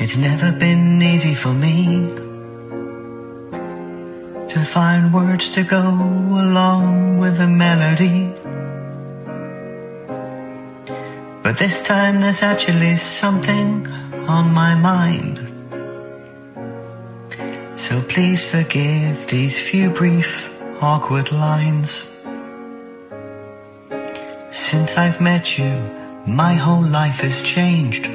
It's never been easy for me to find words to go along with the melody. But this time there's actually something on my mind. So please forgive these few brief, awkward lines. Since I've met you, my whole life has changed.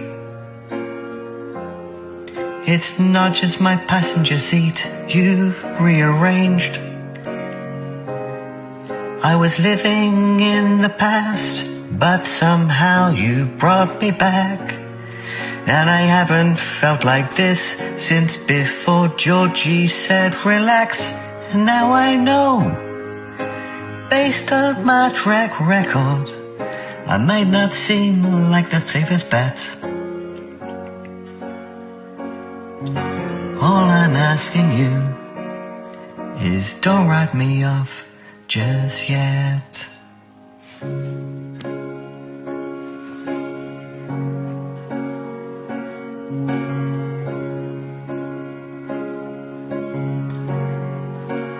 It's not just my passenger seat you've rearranged. I was living in the past, but somehow you brought me back. And I haven't felt like this since before Georgie said relax. And now I know, based on my track record, I might not seem like the safest bet. All I'm asking you is don't write me off just yet.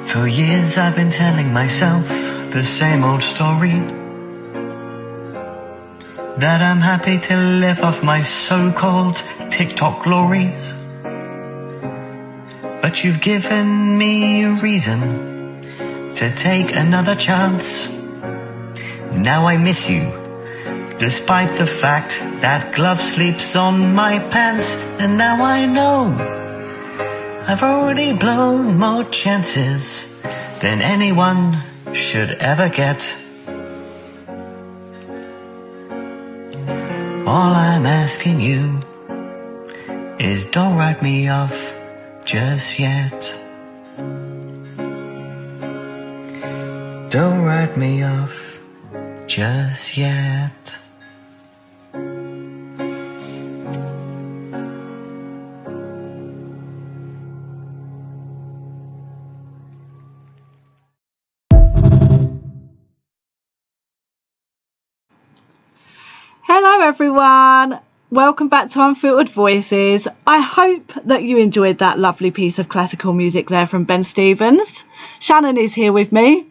For years I've been telling myself the same old story, that I'm happy to live off my so-called TikTok glories. But you've given me a reason to take another chance. Now I miss you, despite the fact that glove sleeps on my pants. And now I know I've already blown more chances than anyone should ever get. All I'm asking you is don't write me off just yet. Don't write me off just yet. Hello everyone, welcome back to Unfiltered Voices. I hope that you enjoyed that lovely piece of classical music there from Ben Stevens. Shannon is here with me.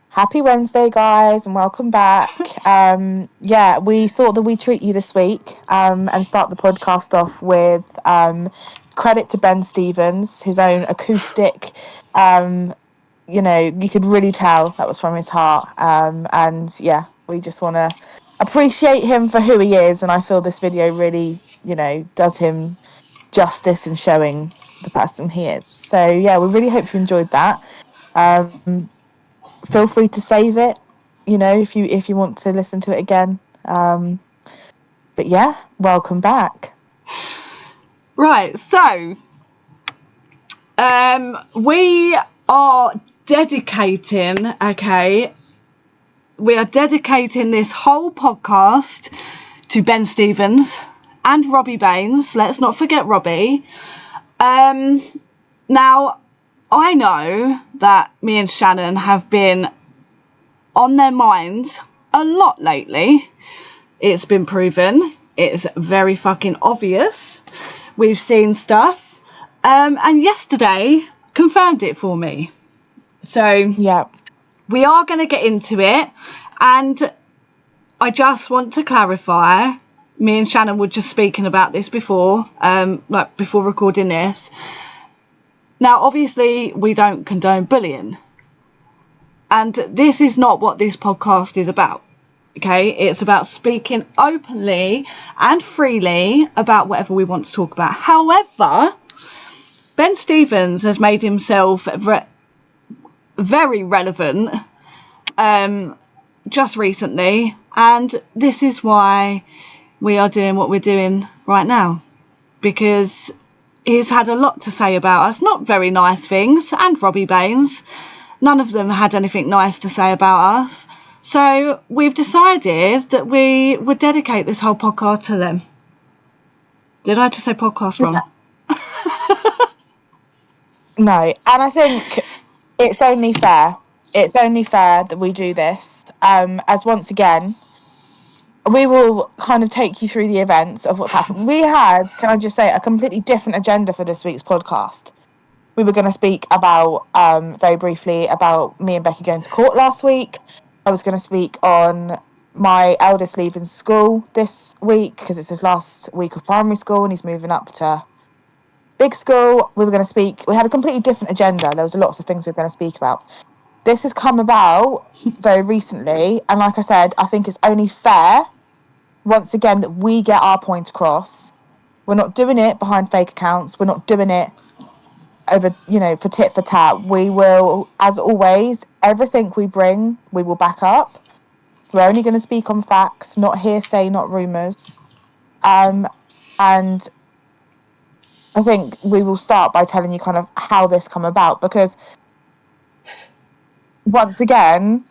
Happy Wednesday, guys, and welcome back. We thought that we'd treat you this week and start the podcast off with credit to Ben Stevens, his own acoustic. You could really tell that was from his heart. We just want to appreciate him for who he is, and I feel this video really, does him justice in showing the person he is. So yeah, we really hope you enjoyed that. Feel free to save it, if you want to listen to it again. But yeah, welcome back. Right, so we are dedicating this whole podcast to Ben Stevens and Robbie Baines. Let's not forget Robbie. Now, I know that me and Shannon have been on their minds a lot lately. It's been proven. It's very fucking obvious. We've seen stuff. And yesterday confirmed it for me. So yeah, we are going to get into it. And I just want to clarify, me and Shannon were just speaking about this before, before recording this. Now, obviously, we don't condone bullying. And this is not what this podcast is about. Okay, it's about speaking openly and freely about whatever we want to talk about. However, Ben Stevens has made himself very relevant just recently, and this is why we are doing what we're doing right now, because he's had a lot to say about us, not very nice things, and Robbie Baines, none of them had anything nice to say about us. So we've decided that we would dedicate this whole podcast to them. Did I just say podcast wrong? No, and I think it's only fair. It's only fair that we do this. As once again, we will kind of take you through the events of what's happened. We had, can I just say, a completely different agenda for this week's podcast. We were going to speak about, very briefly, about me and Becky going to court last week. I was going to speak on my eldest leaving school this week because it's his last week of primary school and he's moving up to big school. We were going to speak, we had a completely different agenda. There was lots of things we were going to speak about. This has come about very recently. And like I said, I think it's only fair, once again, that we get our point across. We're not doing it behind fake accounts. We're not doing it over, for tit for tat. We will, as always, everything we bring, we will back up. We're only going to speak on facts, not hearsay, not rumours. And I think we will start by telling you kind of how this come about, because once again,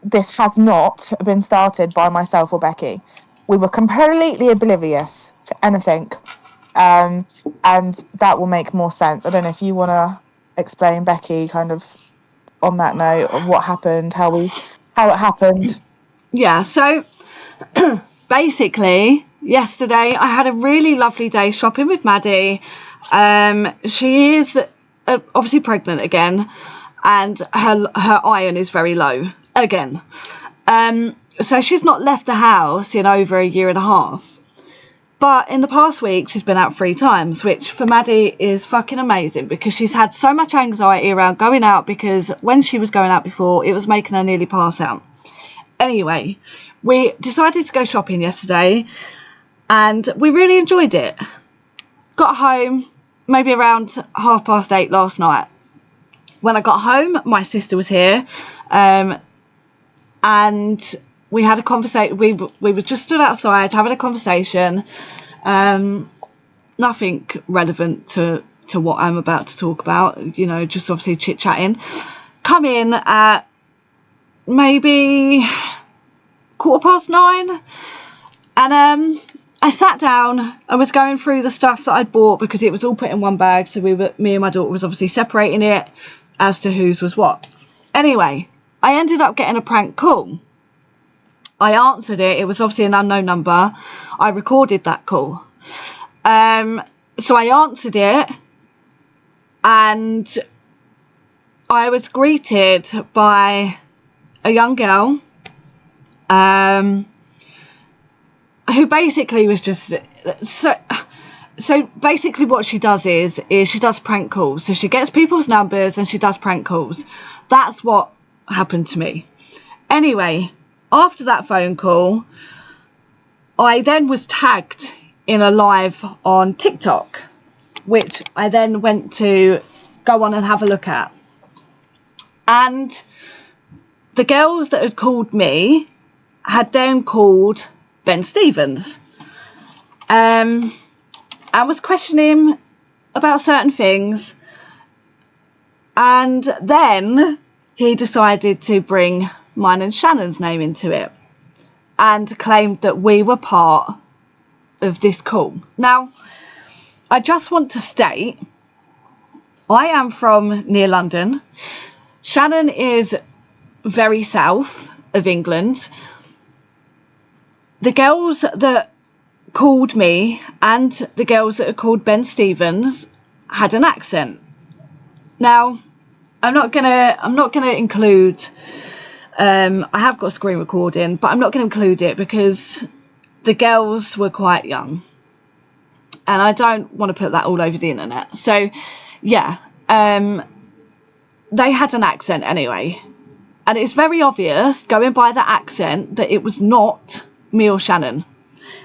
this has not been started by myself or Becky. We were completely oblivious to anything. And that will make more sense. I don't know if you want to explain, Becky, kind of on that note of what happened, how it happened. Yeah, so basically yesterday I had a really lovely day shopping with Maddie. She is obviously pregnant again, and her iron is very low again. So she's not left the house in over a year and a half. But in the past week, she's been out 3 times, which for Maddie is fucking amazing, because she's had so much anxiety around going out, because when she was going out before, it was making her nearly pass out. Anyway, we decided to go shopping yesterday and we really enjoyed it. Got home maybe around 8:30 last night. When I got home, my sister was here, and we had a conversation. We were just stood outside having a conversation, nothing relevant to what I'm about to talk about, just obviously chit-chatting. Come in at maybe 9:15, and I sat down and was going through the stuff that I'd bought, because it was all put in one bag, so me and my daughter was obviously separating it as to whose was what. Anyway, I ended up getting a prank call. I answered it. It was obviously an unknown number. I recorded that call. So I answered it, and I was greeted by a young girl, who basically was just so basically what she does is she does prank calls. So she gets people's numbers and she does prank calls. That's what happened to me. Anyway, after that phone call, I then was tagged in a live on TikTok, which I then went to go on and have a look at. And the girls that had called me had then called Ben Stevens, and was questioning him about certain things. And then he decided to bring mine and Shannon's name into it and claimed that we were part of this call. Now, I just want to state, I am from near London. Shannon is very south of England. The girls that called me and the girls that had called Ben Stevens had an accent. Now, I'm not gonna include. I have got a screen recording, but I'm not going to include it because the girls were quite young, and I don't want to put that all over the internet. So, yeah, they had an accent anyway, and it's very obvious going by the accent that it was not me or Shannon.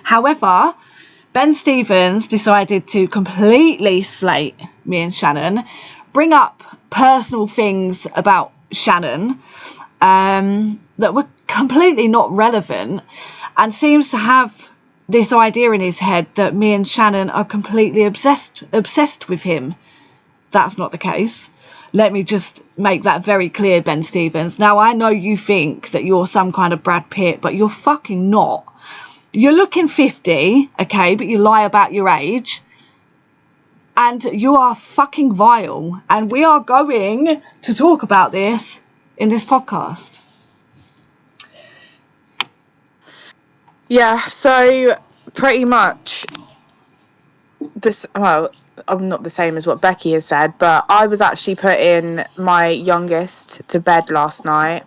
However, Ben Stevens decided to completely slate me and Shannon, bring up personal things about Shannon that were completely not relevant, and seems to have this idea in his head that me and Shannon are completely obsessed with him. That's not the case. Let me just make that very clear, Ben Stevens. Now, I know you think that you're some kind of Brad Pitt, but you're fucking not. You're looking 50, okay, but you lie about your age. And you are fucking vile. And we are going to talk about this in this podcast. Yeah, so pretty much this, well, I'm not the same as what Becky has said, but I was actually putting my youngest to bed last night.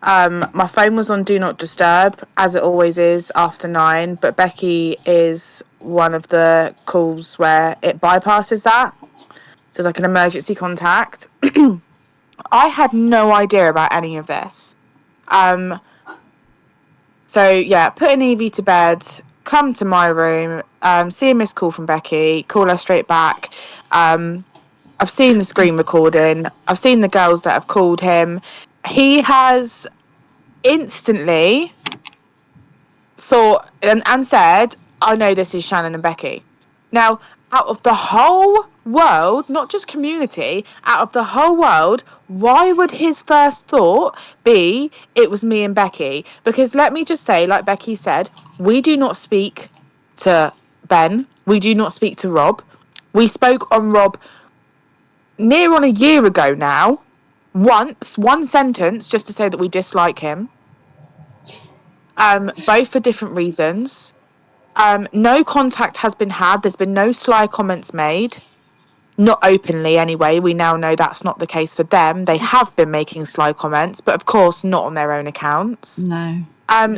My phone was on Do Not Disturb, as it always is after 9, but Becky is one of the calls where it bypasses that. So it's like an emergency contact. I had no idea about any of this. So yeah, putting Evie to bed, come to my room, see a missed call from Becky, call her straight back. I've seen the screen recording. I've seen the girls that have called him. He has instantly thought and said, I know this is Shannon and Becky. Now, out of the whole world, not just community, out of the whole world, why would his first thought be it was me and Becky? Because let me just say, like Becky said, we do not speak to Ben. We do not speak to Rob. We spoke on Rob near on a year ago now. Once, one sentence just to say that we dislike him. Both for different reasons. No contact has been had. There's been no sly comments made. Not openly, anyway. We now know that's not the case for them. They have been making sly comments, but of course not on their own accounts. No.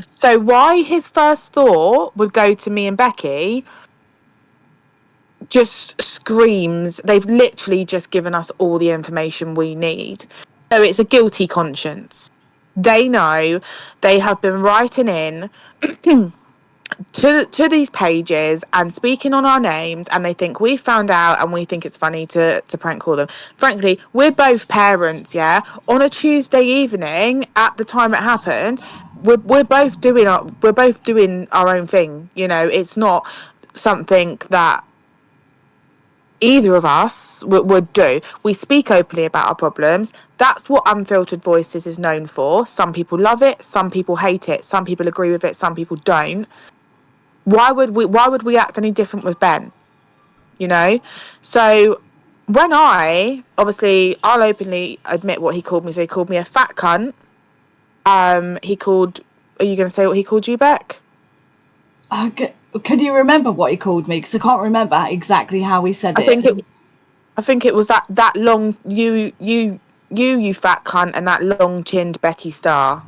So why his first thought would go to me and Becky just screams they've literally just given us all the information we need. So it's a guilty conscience. They know they have been writing in to these pages and speaking on our names, and they think we found out and we think it's funny to prank call them. Frankly, we're both parents, yeah. On a Tuesday evening at the time it happened, we're both doing our own thing. You know, it's not something that either of us would do. We speak openly about our problems. That's what Unfiltered Voices is known for. Some people love it, some people hate it, some people agree with it, some people don't. Why would we act any different with Ben? You know? So when I'll openly admit what he called me. So he called me a fat cunt. Are you going to say what he called you, Beck? Can you remember what he called me? Because I can't remember exactly how he said it. I think it was that long, you fat cunt, and that long chinned Becky Star.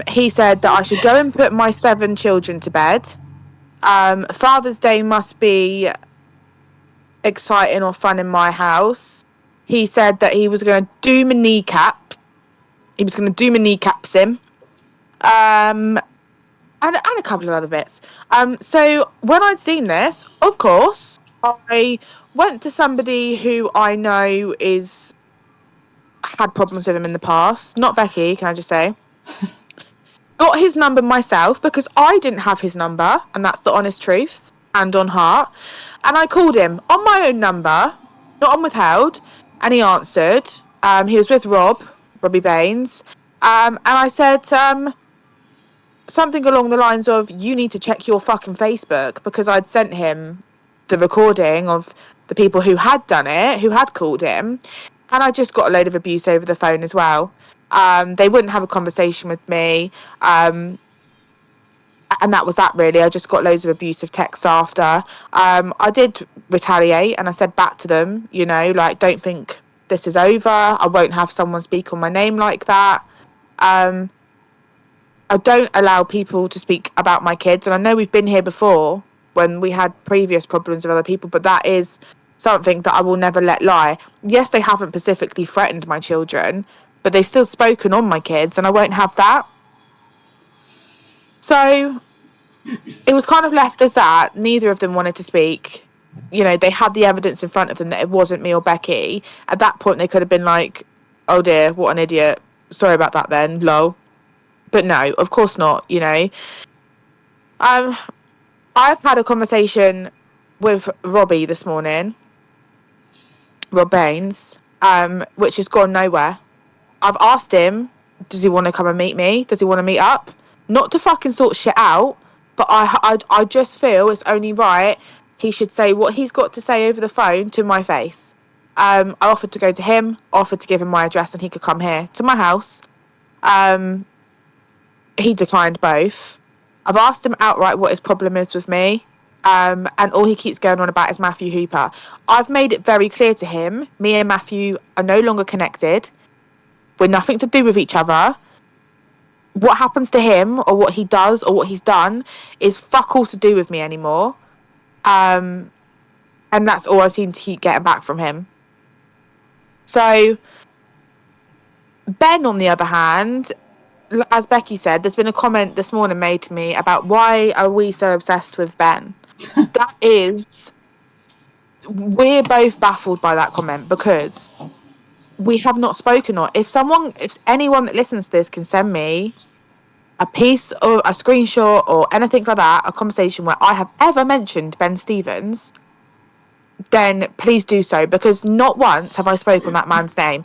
He said that I should go and put my 7 children to bed. Father's Day must be exciting or fun in my house. He said that he was going to do my kneecaps. He was going to do my kneecaps in. And a couple of other bits. So when I'd seen this, of course, I went to somebody who I know had problems with him in the past. Not Becky, can I just say? Got his number myself because I didn't have his number, and that's the honest truth, hand on heart. And I called him on my own number, not on withheld, and he answered. He was with Robbie Baines, and I said something along the lines of, "You need to check your fucking Facebook," because I'd sent him the recording of the people who had done it, who had called him, and I just got a load of abuse over the phone as well. They wouldn't have a conversation with me. And that was that, really. I just got loads of abusive texts after. I did retaliate, and I said back to them, you know, like, don't think this is over. I won't have someone speak on my name like that. I don't allow people to speak about my kids, and I know we've been here before when we had previous problems with other people, but that is something that I will never let lie. Yes, they haven't specifically threatened my children, but they've still spoken on my kids, and I won't have that. So it was kind of left as that. Neither of them wanted to speak. You know, they had the evidence in front of them that it wasn't me or Becky. At that point, they could have been like, oh dear, what an idiot. Sorry about that then, lol. But no, of course not, you know. I've had a conversation with Robbie this morning, Rob Baines, which has gone nowhere. I've asked him, does he want to come and meet me? Does he want to meet up? Not to fucking sort shit out, but I just feel it's only right he should say what he's got to say over the phone to my face. I offered to go to him, offered to give him my address, and he could come here to my house. he declined both. I've asked him outright what his problem is with me. And all he keeps going on about is Matthew Hooper. I've made it very clear to him, me and Matthew are no longer connected. We're nothing to do with each other. What happens to him or what he does or what he's done is fuck all to do with me anymore. And that's all I seem to keep getting back from him. So Ben, on the other hand, as Becky said, there's been a comment this morning made to me about why are we so obsessed with Ben? That is, we're both baffled by that comment because we have not spoken. Or if anyone that listens to this can send me a piece or a screenshot or anything like that, a conversation where I have ever mentioned Ben Stevens, then please do so, because not once have I spoken that man's name.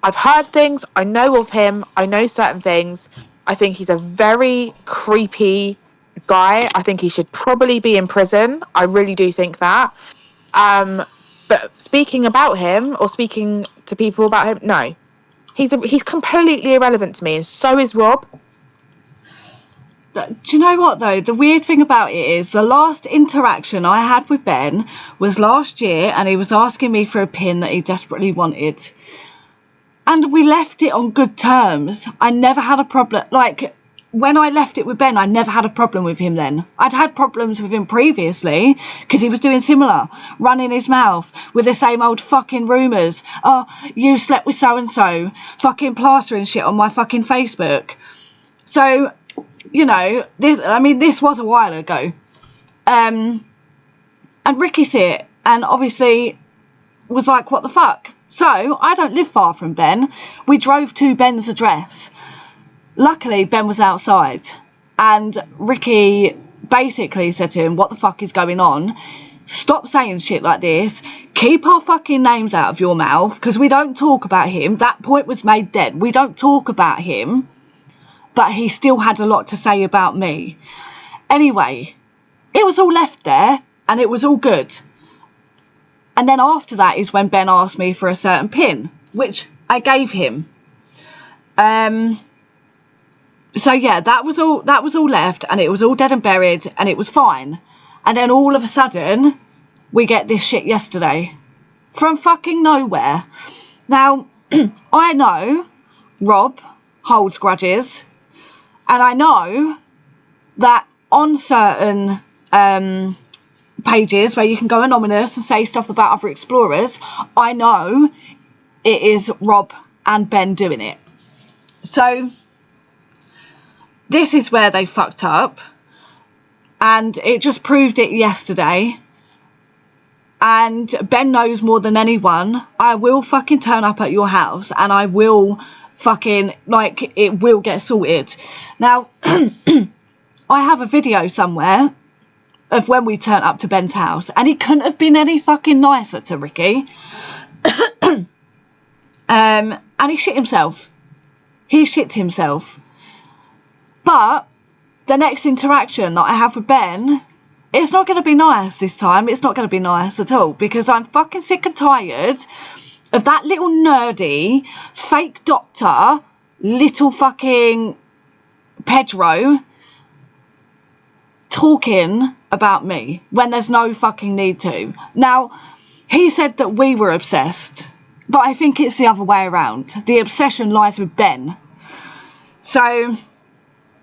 I've heard things, I know of him, I know certain things. I think he's a very creepy guy. I think he should probably be in prison. I really do think that. But speaking about him or speaking to people about him, no. He's completely irrelevant to me, and so is Rob. Do you know what, though? The weird thing about it is the last interaction I had with Ben was last year, and he was asking me for a pin that he desperately wanted. And we left it on good terms. I never had a problem. Like, when I left it with Ben, I never had a problem with him then. I'd had problems with him previously because he was doing similar, running his mouth with the same old fucking rumours. Oh, you slept with so-and-so, fucking plastering shit on my fucking Facebook. So, you know, this was a while ago. And Ricky see it and obviously was like, what the fuck? So, I don't live far from Ben. We drove to Ben's address. Luckily, Ben was outside. And Ricky basically said to him, what the fuck is going on? Stop saying shit like this. Keep our fucking names out of your mouth, because we don't talk about him. That point was made dead. We don't talk about him. But he still had a lot to say about me. Anyway, it was all left there, and it was all good. And then after that is when Ben asked me for a certain pin, which I gave him. So yeah, that was all left, and it was all dead and buried, and it was fine. And then all of a sudden, we get this shit yesterday. From fucking nowhere. Now, I know Rob holds grudges, and I know that on certain pages where you can go anonymous and say stuff about other explorers, I know it is Rob and Ben doing it. So this is where they fucked up, and it just proved it yesterday. And Ben knows more than anyone. I will fucking turn up at your house, and I will fucking, like, it will get sorted. Now, I have a video somewhere of when we turned up to Ben's house, and he couldn't have been any fucking nicer to Ricky. And he shit himself. He shit himself. But the next interaction that I have with Ben, it's not going to be nice this time. It's not going to be nice at all, because I'm fucking sick and tired of that little nerdy fake doctor, little fucking Pedro, talking about me when there's no fucking need to. Now, he said that we were obsessed, but I think it's the other way around. The obsession lies with Ben. So,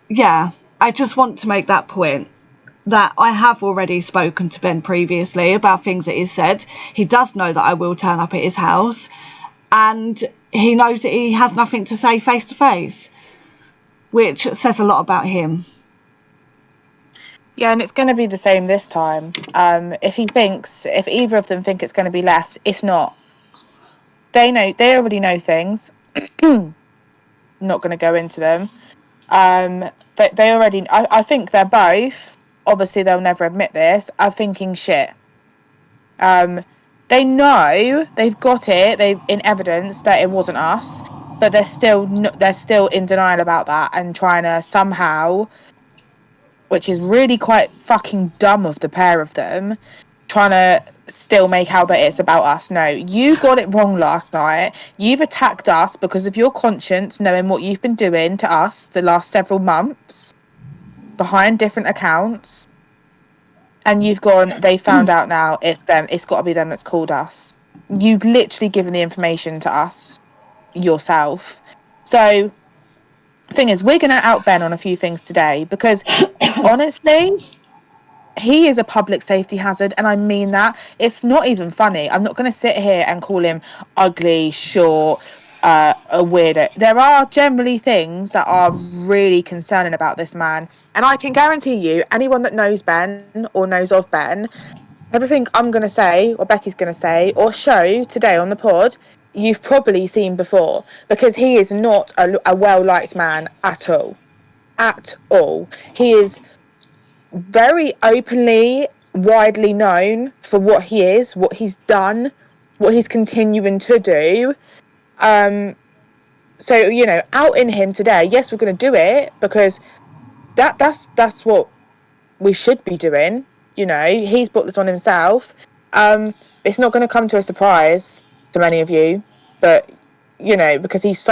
yeah, I just want to make that point, that I have already spoken to Ben previously about things that he said. He does know that I will turn up at his house, and he knows that he has nothing to say face to face, which says a lot about him. Yeah, and it's going to be the same this time. If either of them think it's going to be left, it's not. They already know things. Not going to go into them. But they already, I think they're both, obviously they'll never admit this, are thinking shit. They know they've got it, in evidence that it wasn't us, but they're still in denial about that and trying to somehow, which is really quite fucking dumb of the pair of them, trying to still make out that it's about us. No, you got it wrong last night. You've attacked us because of your conscience, knowing what you've been doing to us the last several months behind different accounts. And you've gone, they found out now, it's them, it's got to be them that's called us. You've literally given the information to us yourself. So, the thing is, we're going to out Ben on a few things today because honestly, he is a public safety hazard, and I mean that. It's not even funny. I'm not going to sit here and call him ugly, short, a weirdo. There are generally things that are really concerning about this man, and I can guarantee you, anyone that knows Ben or knows of Ben, everything I'm going to say, or Becky's going to say, or show today on the pod, you've probably seen before, because he is not a well-liked man at all. At all. He is very openly, widely known for what he is, what he's done, what he's continuing to do. So, you know, out in him today, yes, we're going to do it because that's what we should be doing. You know, he's put this on himself. It's not going to come to a surprise to many of you, but you know, because he's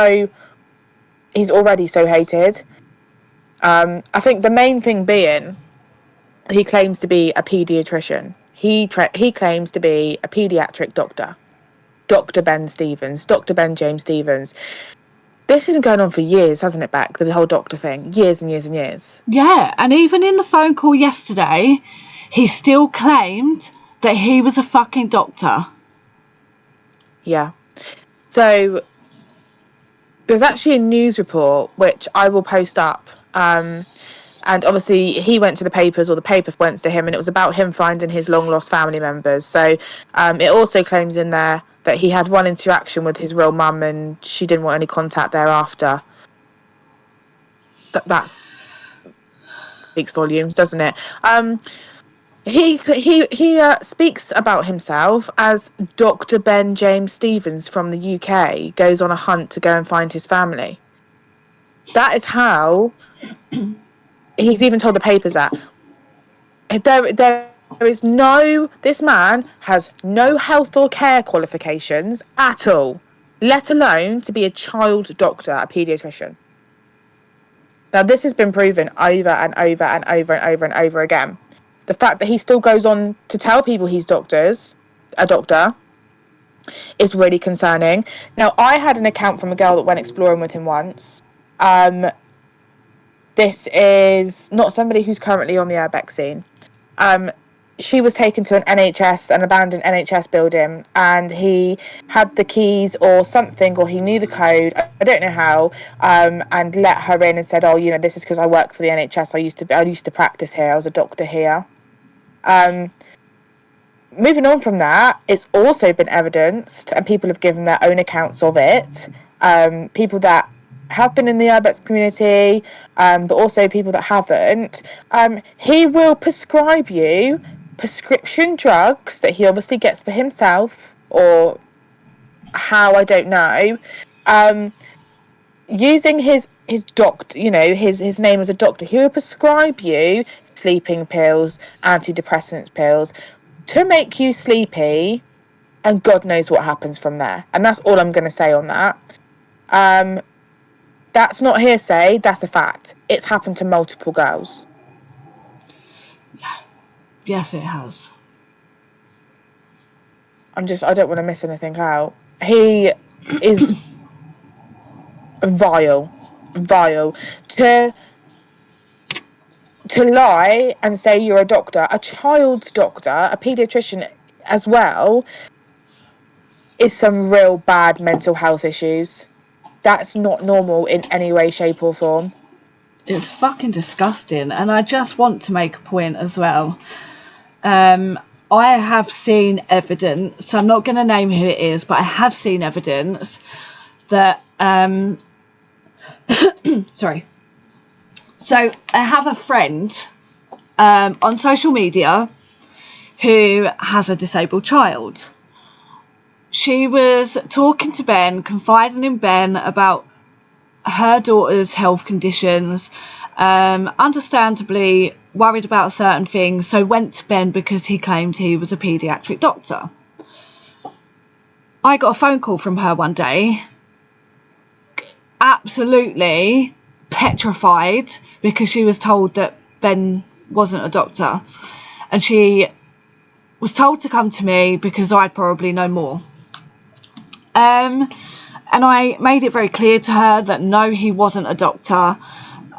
already so hated. I think the main thing being, he claims to be a paediatrician. He claims to be a paediatric doctor, Dr. Ben Stevens, Dr. Ben James Stevens. This has been going on for years, hasn't it, Beck? The whole doctor thing, years and years and years. Yeah, and even in the phone call yesterday, he still claimed that he was a fucking doctor. Yeah. So there's actually a news report which I will post up. And obviously he went to the papers, or the paper went to him, and it was about him finding his long lost family members. So it also claims in there that he had one interaction with his real mum and she didn't want any contact thereafter. That speaks volumes, doesn't it? He speaks about himself as Dr. Ben James Stevens from the UK goes on a hunt to go and find his family. That is how he's even told the papers that. There is this man has no health or care qualifications at all, let alone to be a child doctor, a paediatrician. Now, this has been proven over and over and over and over and over again. The fact that he still goes on to tell people he's a doctor, is really concerning. Now, I had an account from a girl that went exploring with him once. This is not somebody who's currently on the urbex scene. She was taken to an abandoned NHS building, and he had the keys or something, or he knew the code, I don't know how, and let her in and said, oh, you know, this is because I work for the NHS. I used to practice here. I was a doctor here. Moving on from that, it's also been evidenced, and people have given their own accounts of it. People that have been in the urbex community, but also people that haven't. He will prescribe you prescription drugs that he obviously gets for himself, or how, I don't know. Using his doctor, you know, his name as a doctor, he will prescribe you sleeping pills, antidepressant pills to make you sleepy, and God knows what happens from there. And that's all I'm going to say on that. That's not hearsay, that's a fact. It's happened to multiple girls. Yes, it has. I don't want to miss anything out. He is vile. To lie and say you're a doctor, a child's doctor, a paediatrician as well, is some real bad mental health issues. That's not normal in any way, shape or form. It's fucking disgusting. And I just want to make a point as well. I have seen evidence, I'm not going to name who it is, but I have seen evidence that sorry. So I have a friend on social media who has a disabled child. She was talking to Ben, confiding in Ben about her daughter's health conditions, understandably worried about certain things, so went to Ben because he claimed he was a paediatric doctor. I got a phone call from her one day, absolutely petrified, because she was told that Ben wasn't a doctor, and she was told to come to me because I'd probably know more. And I made it very clear to her that no, he wasn't a doctor,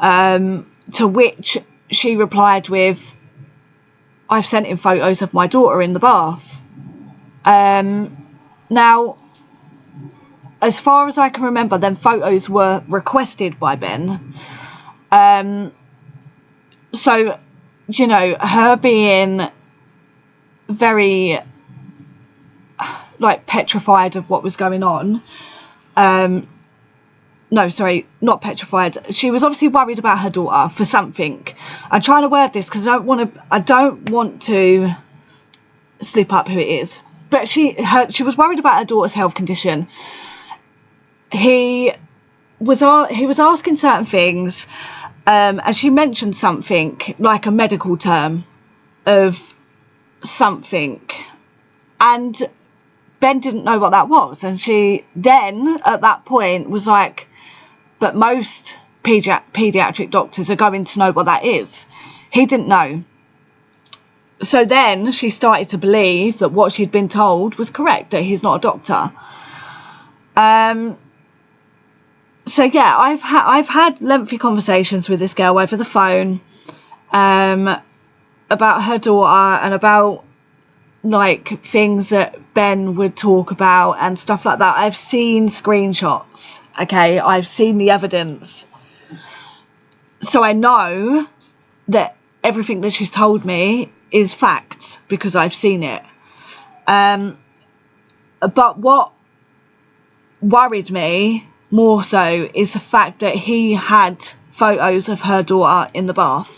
to which she replied with, I've sent him photos of my daughter in the bath. Now, as far as I can remember, them photos were requested by Ben. So, you know, her being very, like, petrified of what was going on. No, sorry, not petrified. She was obviously worried about her daughter for something. I'm trying to word this because I don't want to slip up who it is. But she was worried about her daughter's health condition. He was asking certain things, and she mentioned something like a medical term of something, and Ben didn't know what that was, and she then at that point was like, but most paediatric doctors are going to know what that is. He didn't know. So then she started to believe that what she'd been told was correct, that he's not a doctor. So yeah, I've had lengthy conversations with this girl over the phone, about her daughter and about, like, things that Ben would talk about and stuff like that. I've seen screenshots, okay? I've seen the evidence. So I know that everything that she's told me is fact because I've seen it. But what worried me more so is the fact that he had photos of her daughter in the bath.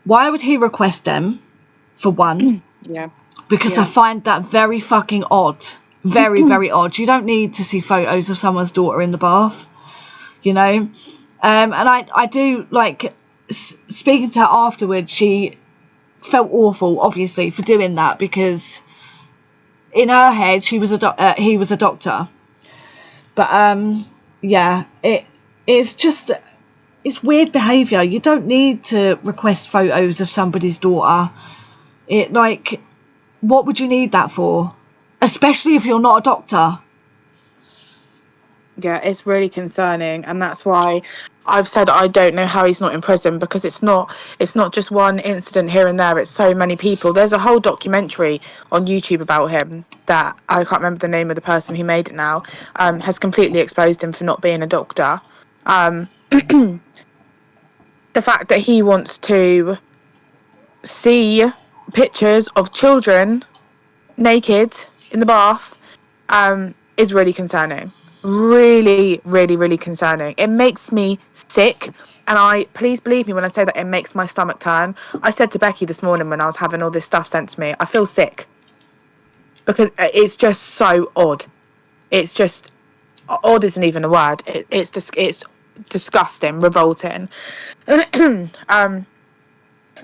Why would he request them, for one? Yeah. Because I find that very fucking odd. Very, very odd. You don't need to see photos of someone's daughter in the bath, you know? And I do, like, speaking to her afterwards, she felt awful, obviously, for doing that, because in her head, he was a doctor. But, yeah, it's weird behaviour. You don't need to request photos of somebody's daughter. What would you need that for? Especially if you're not a doctor. Yeah, it's really concerning, and that's why I've said I don't know how he's not in prison, because it's not just one incident here and there, it's so many people. There's a whole documentary on YouTube about him that I can't remember the name of the person who made it now, has completely exposed him for not being a doctor. The fact that he wants to see pictures of children naked in the bath is really concerning. Really, really, really concerning. It makes me sick. And please believe me when I say that it makes my stomach turn. I said to Becky this morning when I was having all this stuff sent to me, I feel sick. Because it's just so odd. It's just, odd isn't even a word. It's disgusting, revolting.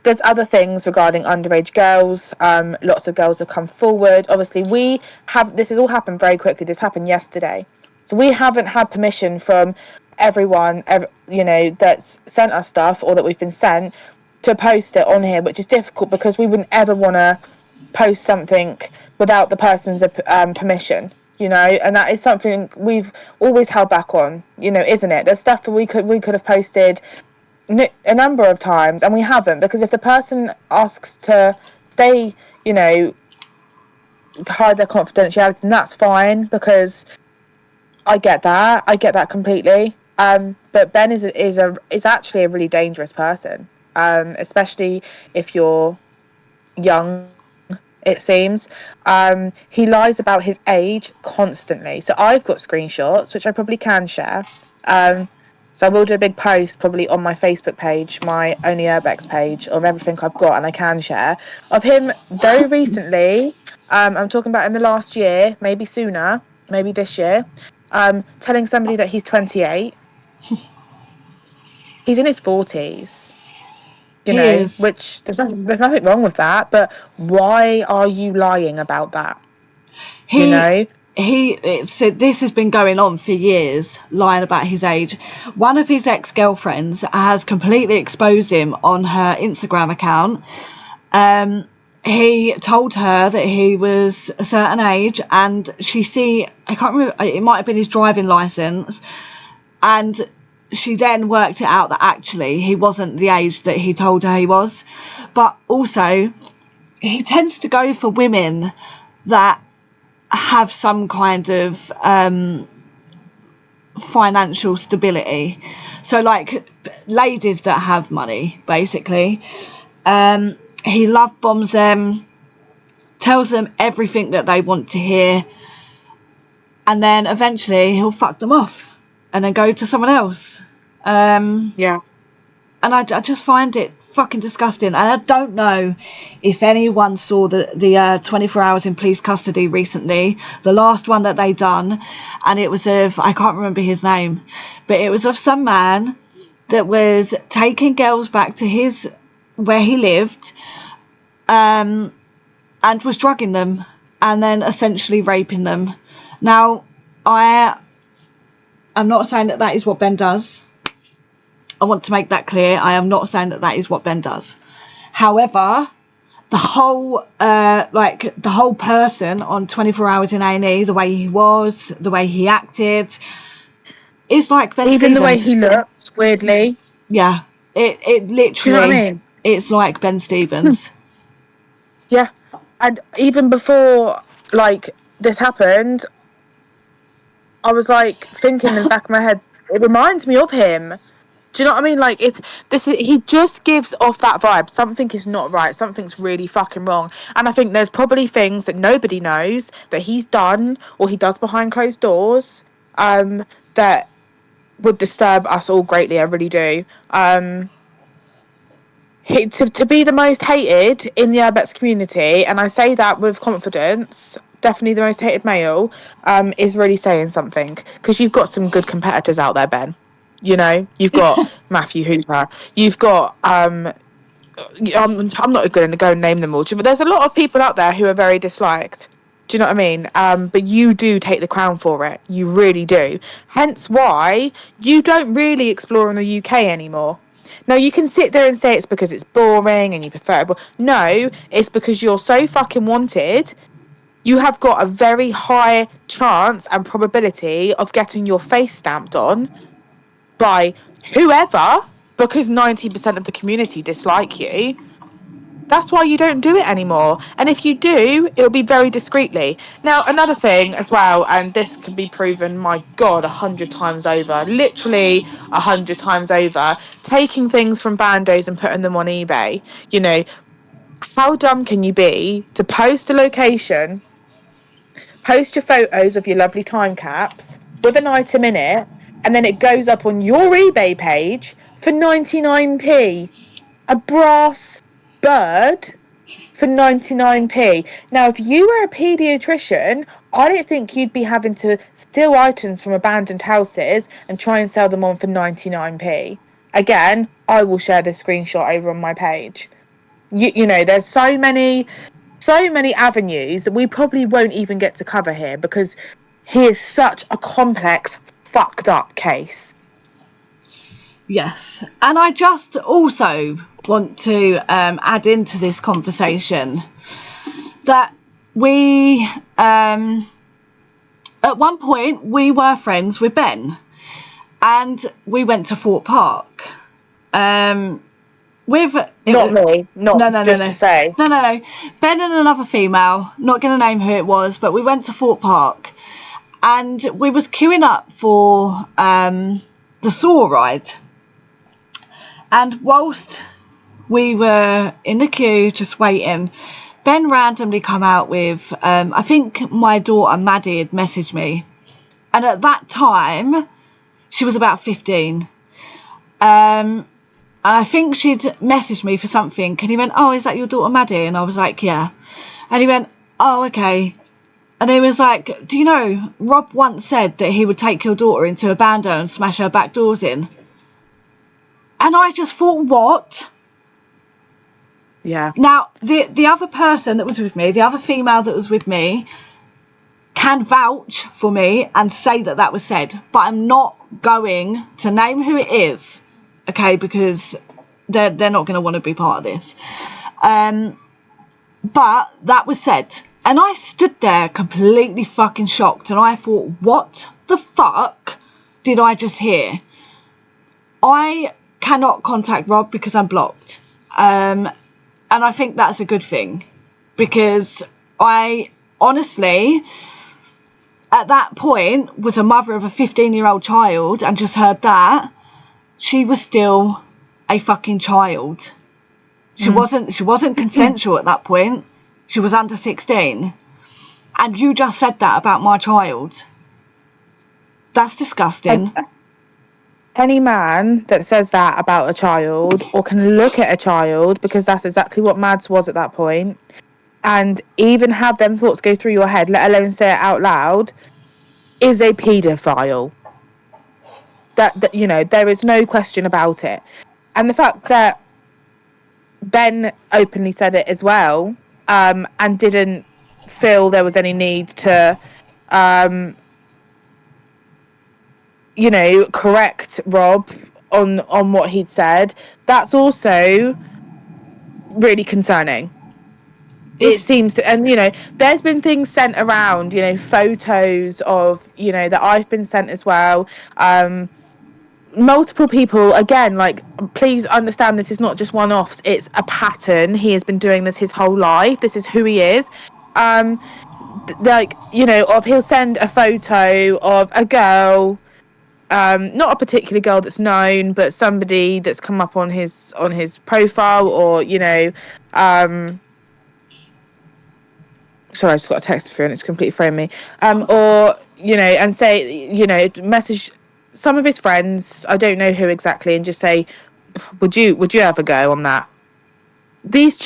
There's other things regarding underage girls. Lots of girls have come forward. Obviously, this has all happened very quickly. This happened yesterday. So we haven't had permission from everyone, that's sent us stuff or that we've been sent to post it on here, which is difficult because we wouldn't ever want to post something without the person's permission, and that is something we've always held back on, isn't it? There's stuff that we could have posted a number of times and we haven't, because if the person asks to stay, to hide their confidentiality, then that's fine, because I get that completely. But Ben is actually a really dangerous person, especially if you're young, it seems. He lies about his age constantly. So I've got screenshots, which I probably can share. So I will do a big post probably on my Facebook page, my Only Urbex page, of everything I've got and I can share of him very recently. I'm talking about in the last year, maybe sooner, maybe this year, telling somebody that he's 28. He's in his 40s, you He know, is. which there's nothing wrong with that. But why are you lying about that? You He know? so this has been going on for years, lying about his age. One of his ex-girlfriends has completely exposed him on her Instagram account. He told her that he was a certain age, and I can't remember, it might have been his driving license, and she then worked it out that actually he wasn't the age that he told her he was. But also, he tends to go for women that have some kind of financial stability. So, like, ladies that have money, basically. He love bombs them, tells them everything that they want to hear, and then eventually he'll fuck them off and then go to someone else. Yeah. And I just find it fucking disgusting. And I don't know if anyone saw the 24 hours in police custody recently, the last one that they done, and it was of, I can't remember his name, but it was of some man that was taking girls back to where he lived, and was drugging them and then essentially raping them. Now, I'm not saying that is what Ben does. I want to make that clear. I am not saying that is what Ben does. However, the whole person on 24 Hours in A&E, the way he was, the way he acted, is like Ben Even the way Stevens. he looked, weirdly. Yeah, it Do you know what I literally, mean? it's like Ben Stevens. Yeah. And even before, like, this happened, I was, like, thinking in the back of my head, it reminds me of him. Do you know what I mean? Like, he just gives off that vibe. Something is not right. Something's really fucking wrong. And I think there's probably things that nobody knows that he's done or he does behind closed doors, that would disturb us all greatly. I really do. To be the most hated in the urbex community, and I say that with confidence, definitely the most hated male, is really saying something, because you've got some good competitors out there, Ben. You know, you've got Matthew Hooper, you've got I'm not going to go and name them all, but there's a lot of people out there who are very disliked. Do you know what I mean? But you do take the crown for it. You really do. Hence why you don't really explore in the UK anymore. No, you can sit there and say it's because it's boring and you prefer it. No, it's because you're so fucking wanted. You have got a very high chance and probability of getting your face stamped on by whoever, because 90% of the community dislike you. That's why you don't do it anymore. And if you do, it'll be very discreetly. Now, another thing as well, and this can be proven, my God, 100 times over, literally 100 times over, taking things from Bandos and putting them on eBay. You know, how dumb can you be to post a location, post your photos of your lovely time caps with an item in it, and then it goes up on your eBay page for 99p? A brass bird for 99p. Now, if you were a paediatrician, I don't think you'd be having to steal items from abandoned houses and try and sell them on for 99p. Again, I will share this screenshot over on my page. You know, there's so many avenues that we probably won't even get to cover here, because he is such a complex, fucked up case. Yes, and I just also want to add into this conversation that we, at one point, we were friends with Ben, and we went to Fort Park. With Not me, not no, just to say. no. Ben and another female. Not going to name who it was, but we went to Fort Park, and we was queuing up for the saw ride. And whilst we were in the queue just waiting, Ben randomly come out with, I think my daughter Maddie had messaged me. And at that time, she was about 15. And I think she'd messaged me for something. And he went, "Oh, is that your daughter Maddie?" And I was like, "Yeah." And he went, "Oh, okay." And he was like, "Do you know, Rob once said that he would take your daughter into a bando and smash her back doors in?" And I just thought, what? Yeah. Now, the other person that was with me, the other female that was with me, can vouch for me and say that that was said, but I'm not going to name who it is, okay, because they're not going to want to be part of this. But that was said, and I stood there completely fucking shocked, and I thought, what the fuck did I just hear? I cannot contact Rob because I'm blocked, and I think that's a good thing, because I honestly, at that point, was a mother of a 15-year-old child and just heard that. She was still a fucking child. She wasn't consensual at that point. She was under 16. And you just said that about my child. That's disgusting. Any man that says that about a child, or can look at a child, because that's exactly what Mads was at that point, and even have them thoughts go through your head, let alone say it out loud, is a paedophile. That you know, there is no question about it. And the fact that Ben openly said it as well, and didn't feel there was any need to, you know, correct Rob on what he'd said, that's also really concerning. It seems to, and you know, there's been things sent around, you know, photos of, you know, that I've been sent as well. Multiple people, again, like, please understand, this is not just one-offs, it's a pattern. He has been doing this his whole life. This is who he is. Like, you know, of he'll send a photo of a girl, not a particular girl that's known, but somebody that's come up on his profile, or, you know, sorry, I just got a text through and it's completely thrown me. Or, you know, and say, you know, message some of his friends, I don't know who exactly, and just say, would you ever go on that? These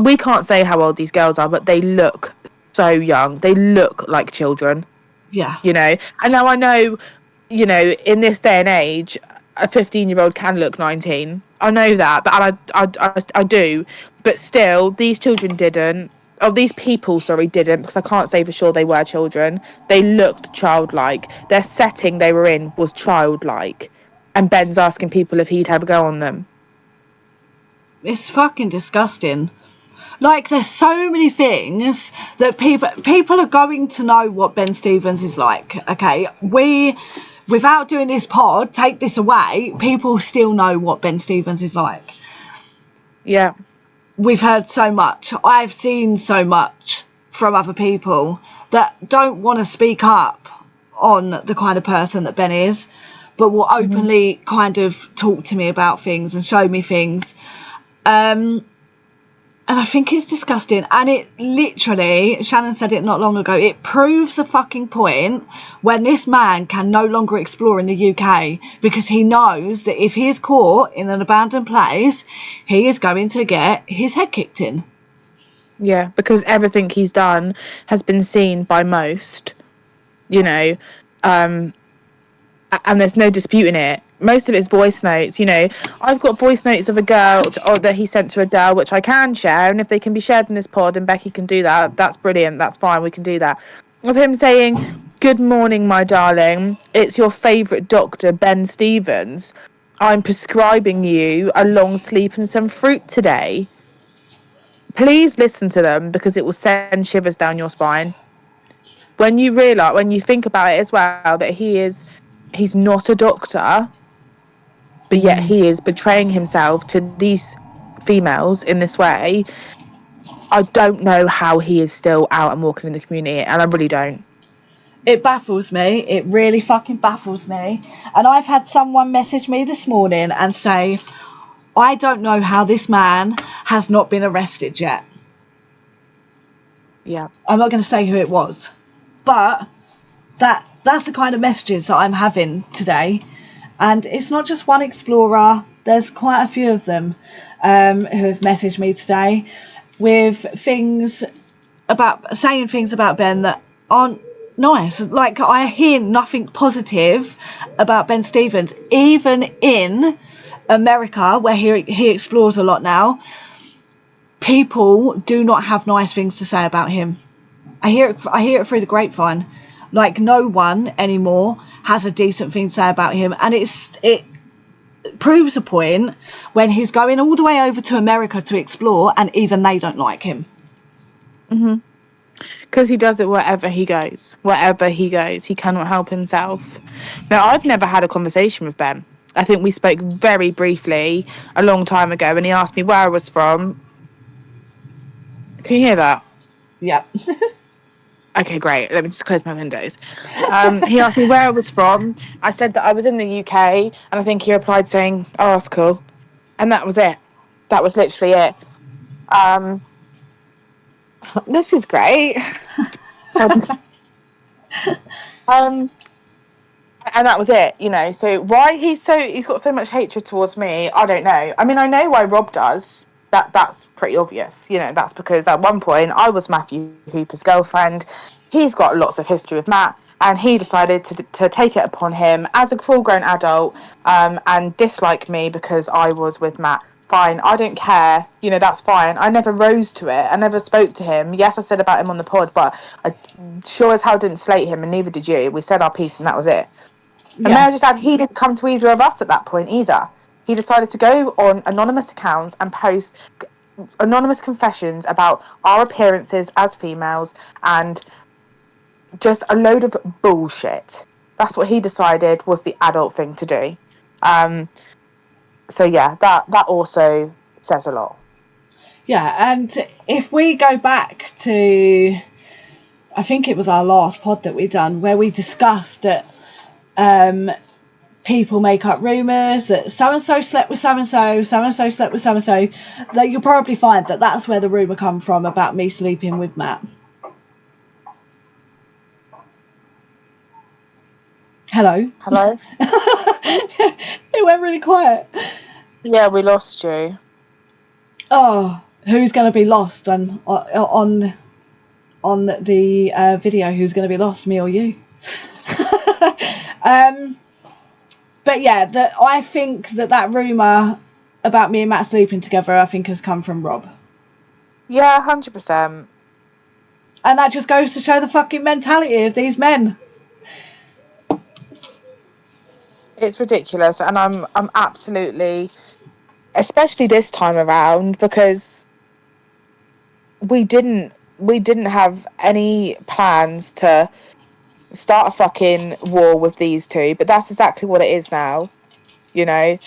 we can't say how old these girls are, but they look so young. They look like children, Yeah. you know. And now I know, you know, in this day and age, a 15-year-old can look 19. I know that, but I do. But still, these children didn't. Oh, these people, sorry, didn't, because I can't say for sure they were children. They looked childlike. Their setting they were in was childlike. And Ben's asking people if he'd have a go on them. It's fucking disgusting. Like, there's so many things that people are going to know what Ben Stevens is like, okay? Without doing this pod, take this away, people still know what Ben Stevens is like. Yeah. We've heard so much. I've seen so much from other people that don't want to speak up on the kind of person that Ben is, but will openly kind of talk to me about things and show me things. And I think it's disgusting. And it literally, Shannon said it not long ago, it proves a fucking point when this man can no longer explore in the UK, because he knows that if he is caught in an abandoned place, he is going to get his head kicked in. Yeah, because everything he's done has been seen by most, you know, and there's no disputing it. Most of it's voice notes, you know. I've got voice notes of a girl that he sent to Adele, which I can share, and if they can be shared in this pod and Becky can do that, that's brilliant. That's fine, we can do that. Of him saying, "Good morning, my darling. It's your favourite doctor, Ben Stevens. I'm prescribing you a long sleep and some fruit today." Please listen to them, because it will send shivers down your spine. When you realise, when you think about it as well, that he's not a doctor, but yet he is betraying himself to these females in this way. I don't know how he is still out and walking in the community, and I really don't. It baffles me. It really fucking baffles me. And I've had someone message me this morning and say, I don't know how this man has not been arrested yet. Yeah. I'm not going to say who it was, but that's the kind of messages that I'm having today. And it's not just one explorer. There's quite a few of them who have messaged me today with things about, saying things about Ben that aren't nice. Like, I hear nothing positive about Ben Stevens, even in America, where he explores a lot now, people do not have nice things to say about him. I hear it through the grapevine. Like, no one anymore has a decent thing to say about him, and it proves a point when he's going all the way over to America to explore, and even they don't like him. Because he does it wherever he goes. Wherever he goes, he cannot help himself. Now, I've never had a conversation with Ben. I think we spoke very briefly a long time ago, and he asked me where I was from. Can you hear that? Yeah. Okay, great. Let me just close my windows. He asked me where I was from. I said that I was in the UK, and I think he replied saying, "Oh, that's cool," and that was it. That was literally it. This is great. um, and that was it, you know. So why he's got so much hatred towards me, I don't know. I mean, I know why Rob does. That's pretty obvious, you know. That's because at one point I was Matthew Hooper's girlfriend. He's got lots of history with Matt, and he decided to take it upon him as a full-grown adult, and dislike me because I was with Matt. Fine, I don't care. You know, that's fine. I never rose to it. I never spoke to him. Yes, I said about him on the pod, but I sure as hell didn't slate him, and neither did you. We said our piece, and that was it. And may Yeah. I just add, he didn't come to either of us at that point either. He decided to go on anonymous accounts and post anonymous confessions about our appearances as females and just a load of bullshit. That's what he decided was the adult thing to do. So yeah, that also says a lot. Yeah, and if we go back to, I think it was our last pod that we done, where we discussed that people make up rumours that so-and-so slept with so-and-so, so-and-so slept with so-and-so, that you'll probably find that that's where the rumour come from about me sleeping with Matt. Hello? Hello? It went really quiet. Yeah, we lost you. Oh, who's going to be lost on the video? Who's going to be lost, me or you? But yeah, I think that rumour about me and Matt sleeping together, I think, has come from Rob. Yeah, 100%. And that just goes to show the fucking mentality of these men. It's ridiculous, and I'm absolutely, especially this time around, because we didn't have any plans to start a fucking war with these two, but that's exactly what it is now, you know.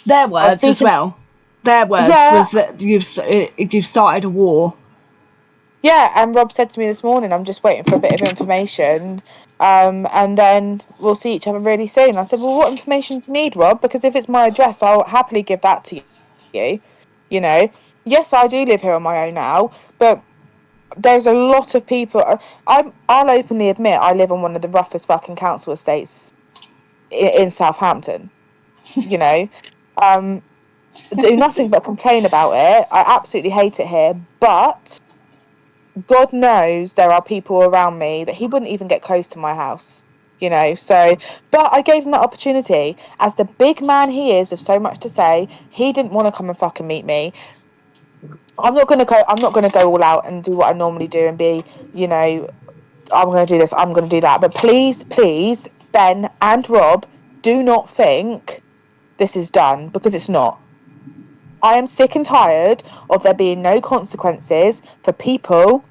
Their I was words as speaking, well. Their words yeah, was that you've started a war. yeah, and Rob said to me this morning, I'm just waiting for a bit of information, and then we'll see each other really soon. I said, well, what information do you need, Rob? Because if it's my address, I'll happily give that to you. You know, yes, I do live here on my own now, but there's a lot of people. I'll openly admit I live on one of the roughest fucking council estates in Southampton. You know, um, do nothing but complain about it. I absolutely hate it here, but God knows there are people around me that he wouldn't even get close to my house. You know, so but I gave him that opportunity as the big man he is with so much to say. He didn't want to come and fucking meet me. I'm not gonna go all out and do what I normally do and be, you know, I'm gonna do this, I'm gonna do that. But please, please, Ben and Rob, do not think this is done, because it's not. I am sick and tired of there being no consequences for people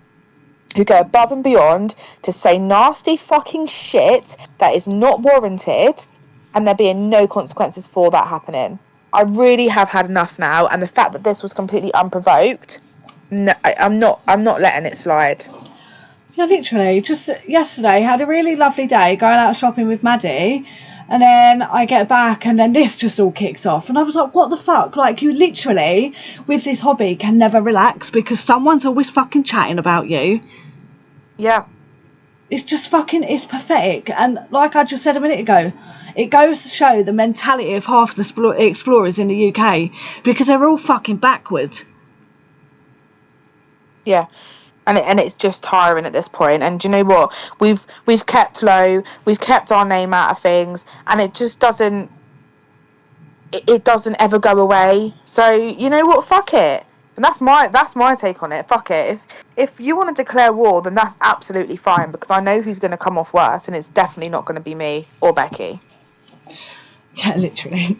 who go above and beyond to say nasty fucking shit that is not warranted, and there being no consequences for that happening. I really have had enough now, and the fact that this was completely unprovoked, no, I'm not letting it slide. Yeah, literally. Just yesterday, had a really lovely day going out shopping with Maddie. And then I get back and then this just all kicks off. And I was like, what the fuck? Like, you literally, with this hobby, can never relax because someone's always fucking chatting about you. Yeah. It's just fucking, it's pathetic. And like I just said a minute ago, it goes to show the mentality of half the explorers in the UK because they're all fucking backwards. Yeah. And it's just tiring at this point. And do you know what? We've kept low, we've kept our name out of things, and it just doesn't it doesn't ever go away. So you know what? Fuck it. And that's my take on it. Fuck it. If you want to declare war, then that's absolutely fine, because I know who's going to come off worse, and it's definitely not going to be me or Becky. Yeah, literally.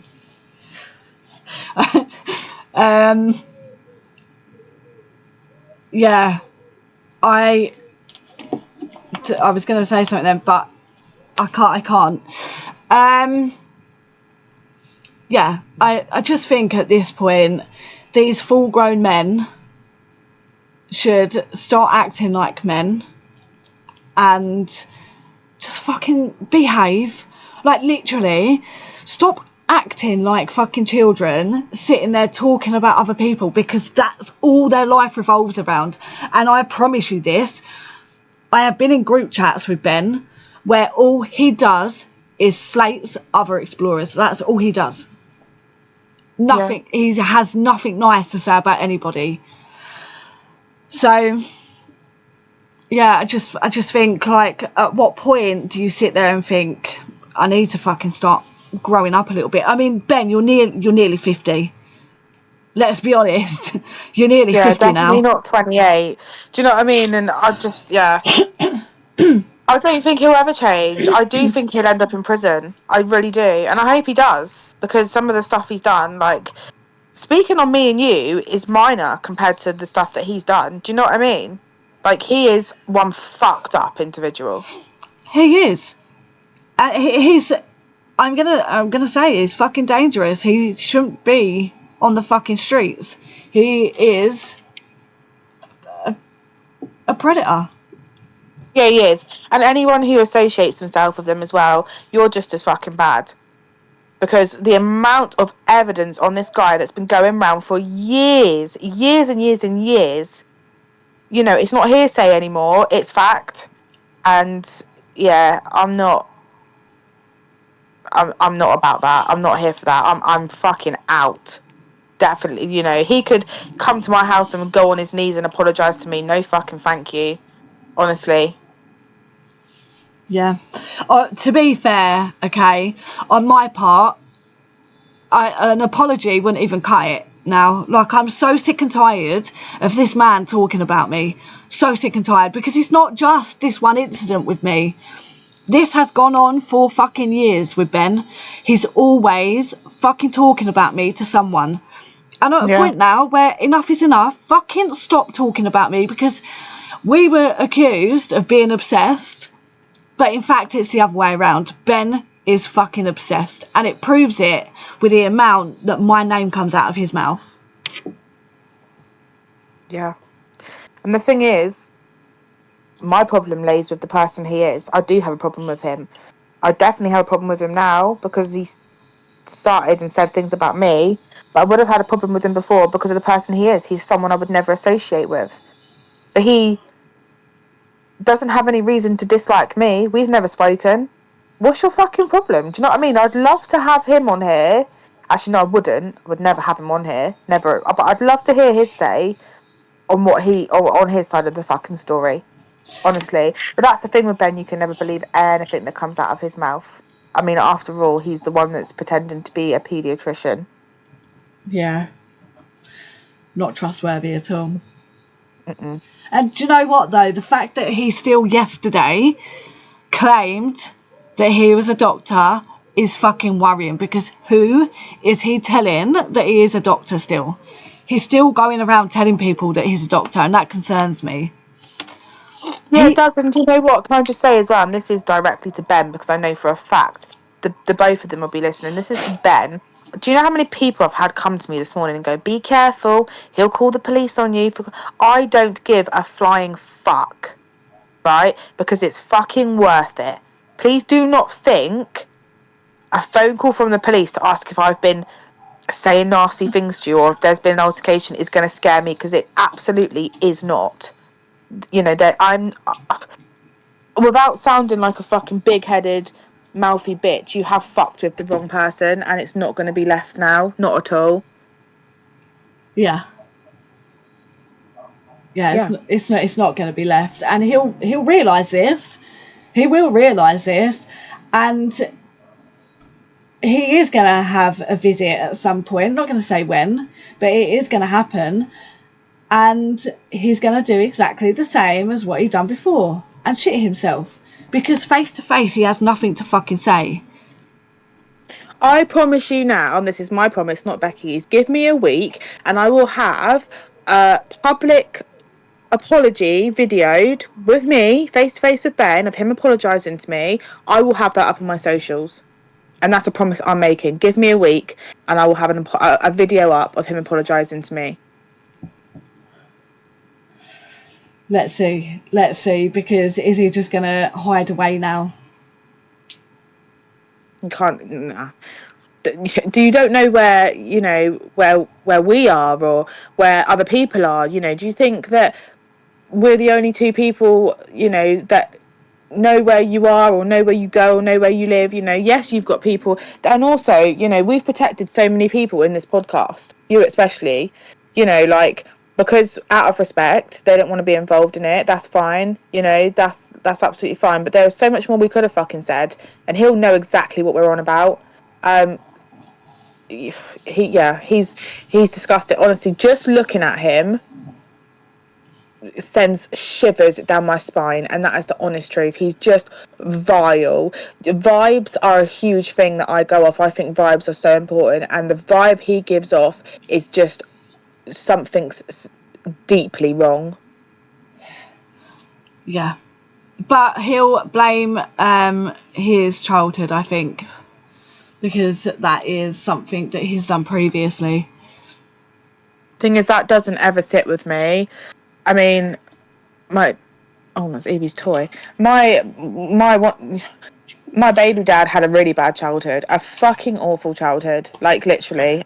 Yeah, I was going to say something then, but I can't. Yeah, I just think at this point, these full-grown men should start acting like men and just fucking behave. Like, literally, stop acting like fucking children, sitting there talking about other people, because that's all their life revolves around. And I promise you this, I have been in group chats with Ben where all he does is slates other explorers. That's all he does. Nothing. He has nothing nice to say about anybody. So yeah, I just think, like, at what point do you sit there and think, I need to fucking start growing up a little bit? I mean, Ben, you're nearly 50. Let's be honest. You're nearly 50 definitely now. not 28. Do you know what I mean? And I just, I don't think he'll ever change. I do think he'll end up in prison. I really do. And I hope he does, because some of the stuff he's done, like, speaking on me and you, is minor compared to the stuff that he's done. Do you know what I mean? Like, he is one fucked up individual. He is. He's. I'm gonna say he's fucking dangerous. He shouldn't be on the fucking streets. He is a predator. Yeah, he is. And anyone who associates himself with them as well, you're just as fucking bad. Because the amount of evidence on this guy that's been going around for years, years and years and years, you know, it's not hearsay anymore, it's fact. And yeah, I'm not about that. I'm not here for that. I'm fucking out. Definitely, you know, he could come to my house and go on his knees and apologize to me. No fucking thank you. Honestly. Yeah. To be fair, okay, on my part, an apology wouldn't even cut it now. Like, I'm so sick and tired of this man talking about me. So sick and tired, because it's not just this one incident with me. This has gone on for fucking years with Ben. He's always fucking talking about me to someone. And I'm at a point now where enough is enough. Fucking stop talking about me, because we were accused of being obsessed, but in fact it's the other way around. Ben is fucking obsessed, and it proves it with the amount that my name comes out of his mouth. Yeah. And the thing is, my problem lays with the person he is. I do have a problem with him. I definitely have a problem with him now because he started and said things about me, but I would have had a problem with him before because of the person he is. He's someone I would never associate with. But he doesn't have any reason to dislike me. We've never spoken. What's your fucking problem? Do you know what I mean? I'd love to have him on here. Actually, no, I wouldn't. I would never have him on here. Never. But I'd love to hear his say on on his side of the fucking story. Honestly. But that's the thing with Ben, you can never believe anything that comes out of his mouth. I mean, after all, he's the one that's pretending to be a paediatrician. Yeah. Not trustworthy at all. Mm-mm. And do you know what, though? The fact that he still yesterday claimed that he was a doctor is fucking worrying, because who is he telling that he is a doctor still? He's still going around telling people that he's a doctor, and that concerns me. Yeah, it does. And do you know what? Can I just say as well, and this is directly to Ben because I know for a fact the both of them will be listening. This is to Ben. Do you know how many people I've had come to me this morning and go, be careful, he'll call the police on you. I don't give a flying fuck, right? Because it's fucking worth it. Please do not think a phone call from the police to ask if I've been saying nasty things to you or if there's been an altercation is going to scare me, because it absolutely is not. You know, that I'm, without sounding like a fucking big-headed mouthy bitch, you have fucked with the wrong person and it's not going to be left now. Not at all. Yeah. Yeah. It's not going to be left, and he'll realise this. He will realise this, and he is going to have a visit at some point. I'm not going to say when, but it is going to happen. And he's going to do exactly the same as what he done before and shit himself. Because face to face, he has nothing to fucking say. I promise you now, and this is my promise, not Becky's, give me a week and I will have a public apology videoed with me, face to face with Ben, of him apologising to me. I will have that up on my socials. And that's a promise I'm making. Give me a week and I will have a video up of him apologising to me. Let's see, because is he just going to hide away now? You can't... Nah. You don't know where, you know, where we are or where other people are, you know. Do you think that we're the only two people, you know, that know where you are or know where you go or know where you live? You know, yes, you've got people, and also, you know, we've protected so many people in this podcast, you especially, you know, like, because out of respect they don't want to be involved in it. That's fine, you know, that's absolutely fine, but there's so much more we could have fucking said, and he'll know exactly what we're on about. He's discussed it. Honestly, just looking at him sends shivers down my spine, and that is the honest truth. He's just vile. Vibes are a huge thing that I go off. I think vibes are so important, and the vibe he gives off is just something's deeply wrong. Yeah. But he'll blame his childhood, I think, because that is something that he's done previously. Thing is, that doesn't ever sit with me. I mean, that's Evie's toy. My baby dad had a really bad childhood, a fucking awful childhood, like literally.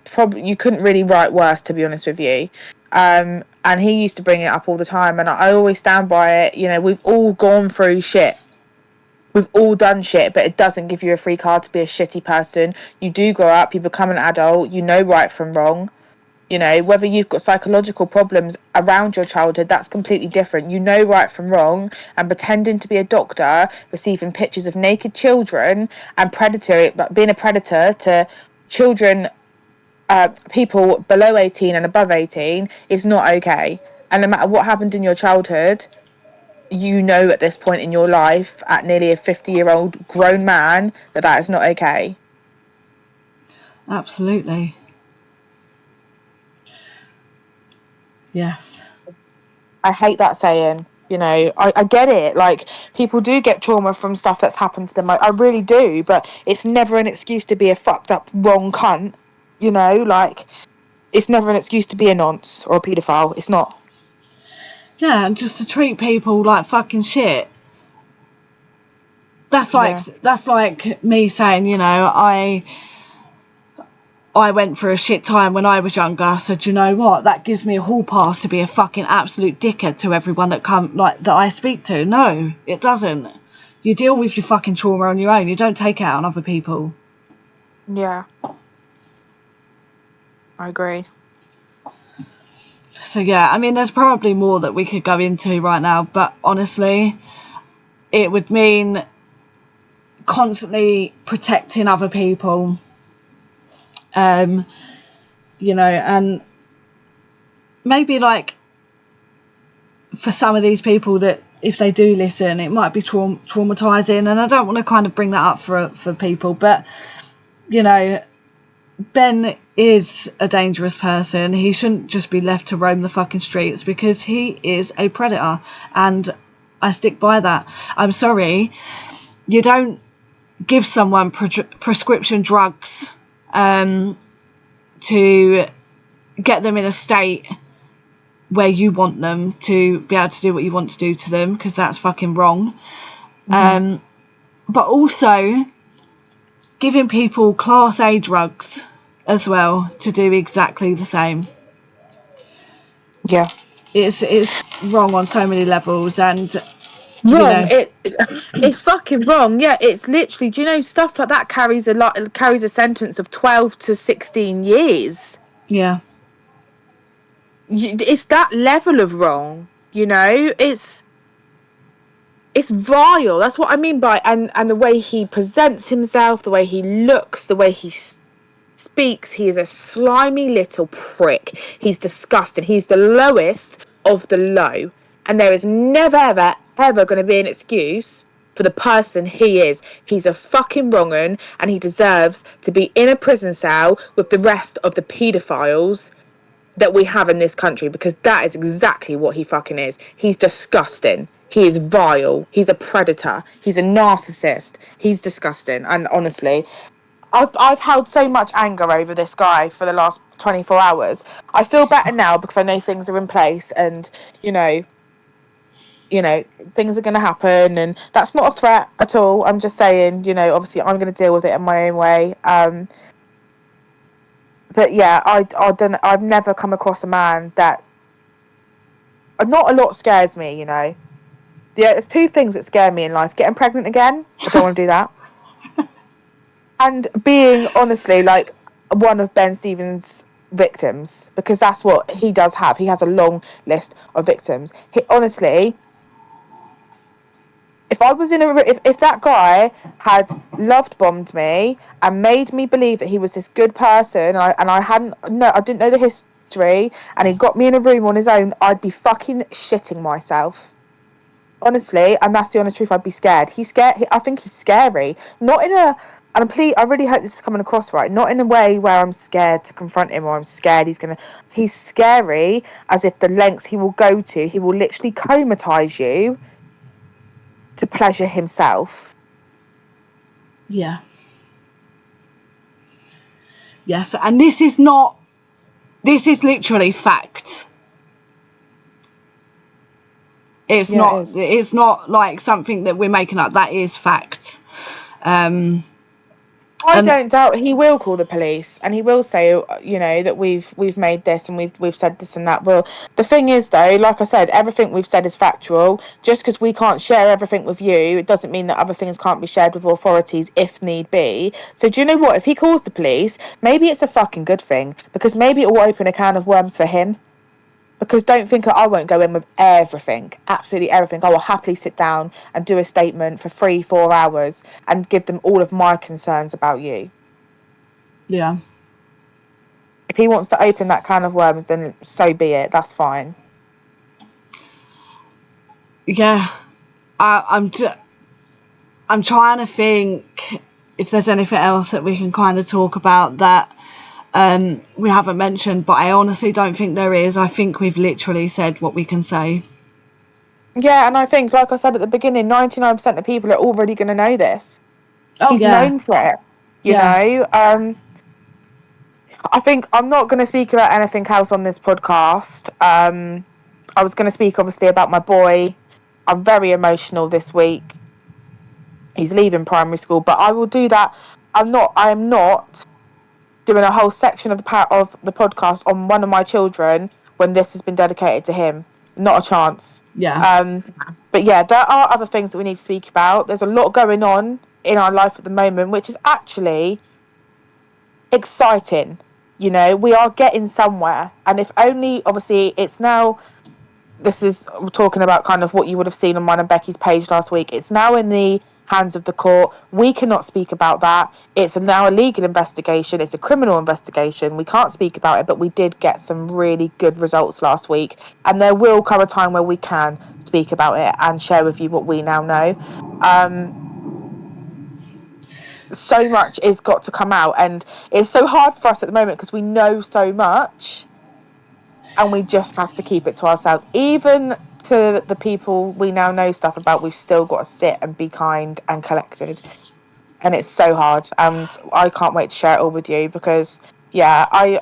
Probably you couldn't really write worse, to be honest with you. And he used to bring it up all the time, and I always stand by it. You know, we've all gone through shit. We've all done shit, but it doesn't give you a free card to be a shitty person. You do grow up, you become an adult, you know right from wrong. You know, whether you've got psychological problems around your childhood, that's completely different. You know right from wrong, and pretending to be a doctor, receiving pictures of naked children and being a predator to children, people below 18 and above 18 is not okay. And no matter what happened in your childhood, you know at this point in your life, at nearly a 50-year-old grown man, that is not okay. Absolutely. Yes. I hate that saying. You know, I get it. Like, people do get trauma from stuff that's happened to them. I really do. But it's never an excuse to be a fucked up, wrong cunt. You know, like, it's never an excuse to be a nonce or a paedophile. It's not. Yeah, and just to treat people like fucking shit. That's like me saying, you know, I went through a shit time when I was younger, so do you know what? That gives me a hall pass to be a fucking absolute dickhead to everyone that I speak to. No, it doesn't. You deal with your fucking trauma on your own. You don't take it out on other people. Yeah. I agree. So yeah, I mean, there's probably more that we could go into right now, but honestly, it would mean constantly protecting other people. You know, and maybe like for some of these people that if they do listen, it might be traumatizing, and I don't want to kind of bring that up for people, but you know, Ben is a dangerous person. He shouldn't just be left to roam the fucking streets because he is a predator, and I stick by that. I'm sorry, you don't give someone prescription drugs to get them in a state where you want them to be able to do what you want to do to them, because that's fucking wrong. But also giving people class A drugs as well to do exactly the same. Yeah. It's wrong on so many levels, and Wrong. you know, It's fucking wrong. Yeah, it's literally, do you know, stuff like that carries a sentence of 12 to 16 years. yeah, It's that level of wrong, you know. It's it's vile. That's what I mean by and the way he presents himself, the way he looks, the way he speaks. He is a slimy little prick. He's disgusting. He's the lowest of the low, and there is never ever going to be an excuse for the person he is. He's a fucking wrong 'un, and he deserves to be in a prison cell with the rest of the paedophiles that we have in this country, because that is exactly what he fucking is. He's disgusting. He is vile. He's a predator. He's a narcissist. He's disgusting. And honestly, I've held so much anger over this guy for the last 24 hours. I feel better now because I know things are in place, and things are going to happen, and that's not a threat at all. I'm just saying, obviously I'm going to deal with it in my own way. But yeah, I've never come across a man that, not a lot scares me, Yeah, there's two things that scare me in life: getting pregnant again. I don't want to do that. And being honestly like one of Ben Stevens' victims, because that's what he does have. He has a long list of victims. Honestly, if I was if that guy had loved bombed me and made me believe that he was this good person, I didn't know the history, and he got me in a room on his own, I'd be fucking shitting myself. Honestly, and that's the honest truth. I'd be scared. I think he's scary. Not in a, and I really hope this is coming across right. Not in a way where I'm scared to confront him, or I'm scared he's scary, as if the lengths he will go to, he will literally comatize you to pleasure himself. Yeah. Yes, and this is literally fact. It's not like something that we're making up. That is fact. I don't doubt he will call the police, and he will say, that we've made this and we've said this and that. Well, the thing is, though, like I said, everything we've said is factual. Just because we can't share everything with you, it doesn't mean that other things can't be shared with authorities if need be. So do you know what? If he calls the police, maybe it's a fucking good thing, because maybe it will open a can of worms for him. Because don't think that I won't go in with everything, absolutely everything. I will happily sit down and do a statement for 3-4 hours and give them all of my concerns about you. Yeah. If he wants to open that can of worms, then so be it. That's fine. Yeah. I'm trying to think if there's anything else that we can kind of talk about that we haven't mentioned, but I honestly don't think there is. I think we've literally said what we can say. Yeah, and I think, like I said at the beginning, 99% of people are already going to know this. Oh, He's known for it, you know. I think I'm not going to speak about anything else on this podcast. I was going to speak, obviously, about my boy. I'm very emotional this week. He's leaving primary school, but I will do that. I am not doing a whole section of the podcast on one of my children when this has been dedicated to him. Not a chance. Yeah. But yeah, there are other things that we need to speak about. There's a lot going on in our life at the moment, which is actually exciting. We are getting somewhere. And if only, obviously, it's now, this is talking about kind of what you would have seen on mine and Becky's page last week. It's now in the hands of the court. We cannot speak about that. It's now a legal investigation. It's a criminal investigation. We can't speak about it, but we did get some really good results last week. And there will come a time where we can speak about it and share with you what we now know. So much is got to come out, and it's so hard for us at the moment because we know so much and we just have to keep it to ourselves. Even to the people we now know stuff about, we've still got to sit and be kind and collected, and it's so hard, and I can't wait to share it all with you because I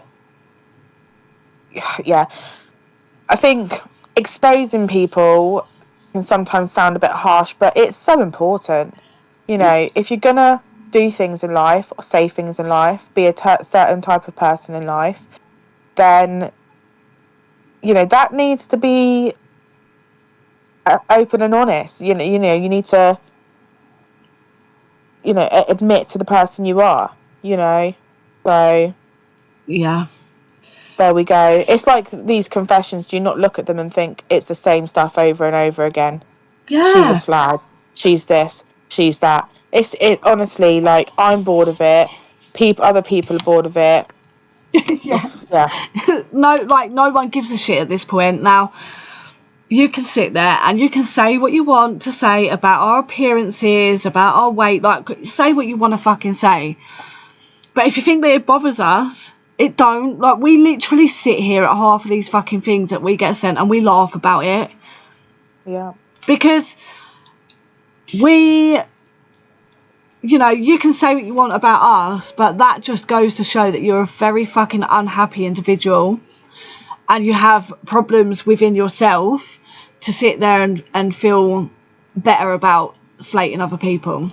think exposing people can sometimes sound a bit harsh, but it's so important. If you're gonna do things in life or say things in life, be a certain type of person in life, then that needs to be open and honest. You need to admit to the person you are. So Yeah. there we go. It's like these confessions. Do you not look at them and think it's the same stuff over and over again? she's a Yeah. slag, she's this, she's that. It honestly, like, I'm bored of it. Other people are bored of it. Yeah. Yeah. No one gives a shit at this point. Now, you can sit there and you can say what you want to say about our appearances, about our weight, like, say what you want to fucking say. But if you think that it bothers us, it don't. Like, we literally sit here at half of these fucking things that we get sent and we laugh about it. Yeah. Because we, you can say what you want about us, but that just goes to show that you're a very fucking unhappy individual and you have problems within yourself to sit there and feel better about slating other people.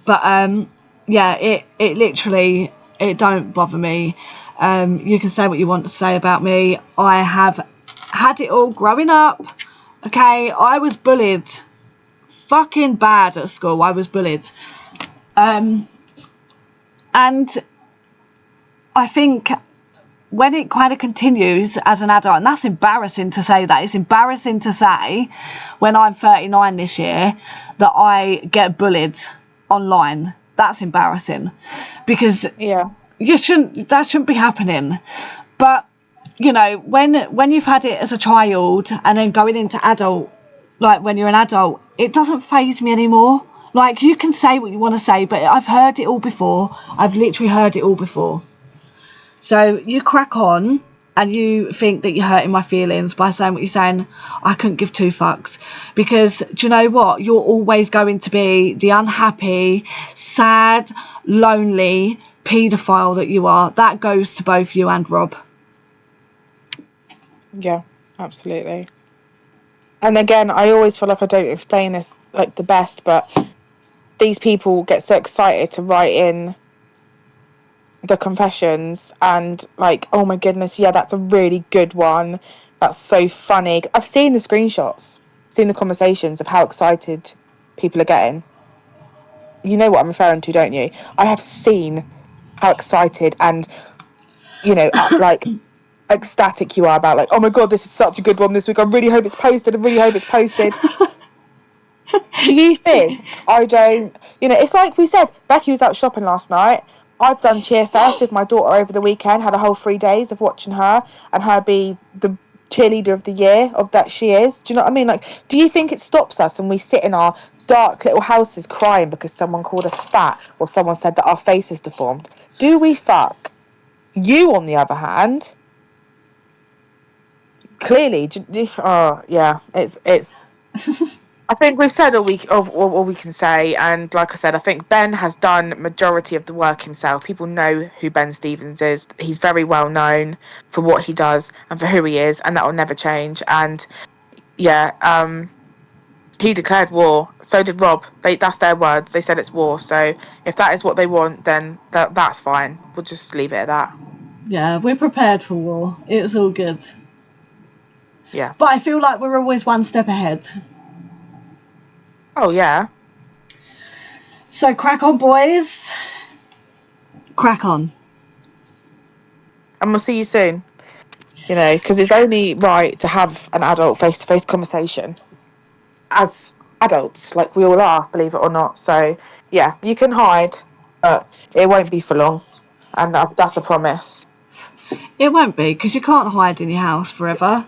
But yeah, it literally, it don't bother me. You can say what you want to say about me. I have had it all growing up. Okay, I was bullied fucking bad at school. I was bullied. And I think when it kind of continues as an adult, and that's embarrassing to say that, it's embarrassing to say when I'm 39 this year that I get bullied online. That's embarrassing because Yeah. that shouldn't be happening. But when you've had it as a child and then going into adult, like when you're an adult, it doesn't faze me anymore. Like, you can say what you want to say, but I've heard it all before. I've literally heard it all before. So you crack on and you think that you're hurting my feelings by saying what you're saying. I couldn't give two fucks, because do you know what? You're always going to be the unhappy, sad, lonely paedophile that you are. That goes to both you and Rob. Yeah, absolutely. And again, I always feel like I don't explain this like the best, but these people get so excited to write in the confessions and like, oh my goodness, yeah, that's a really good one. That's so funny. I've seen the screenshots, seen the conversations of how excited people are getting. You know what I'm referring to, don't you? I have seen how excited and, like ecstatic you are about, like, oh my God, this is such a good one this week. I really hope it's posted. I really hope it's posted. Do you think I don't? It's like we said, Becky was out shopping last night. I've done Cheerfest with my daughter over the weekend, had a whole 3 days of watching her and her be the cheerleader of the year of that she is. Do you know what I mean? Like, do you think it stops us and we sit in our dark little houses crying because someone called us fat or someone said that our face is deformed? Do we fuck? You, on the other hand, clearly, oh yeah, it's. I think we've said all we can say, and like I said, I think Ben has done majority of the work himself. People know who Ben Stevens is. He's very well known for what he does and for who he is, and that will never change. And yeah, he declared war. So did Rob. That's their words. They said it's war. So if that is what they want, then that's fine. We'll just leave it at that. Yeah, we're prepared for war. It's all good. Yeah. But I feel like we're always one step ahead. Oh yeah. So crack on, boys. Crack on. And we'll see you soon. Because it's only right to have an adult face-to-face conversation as adults, like we all are, believe it or not. So yeah, you can hide, but it won't be for long, and that's a promise. It won't be, because you can't hide in your house forever.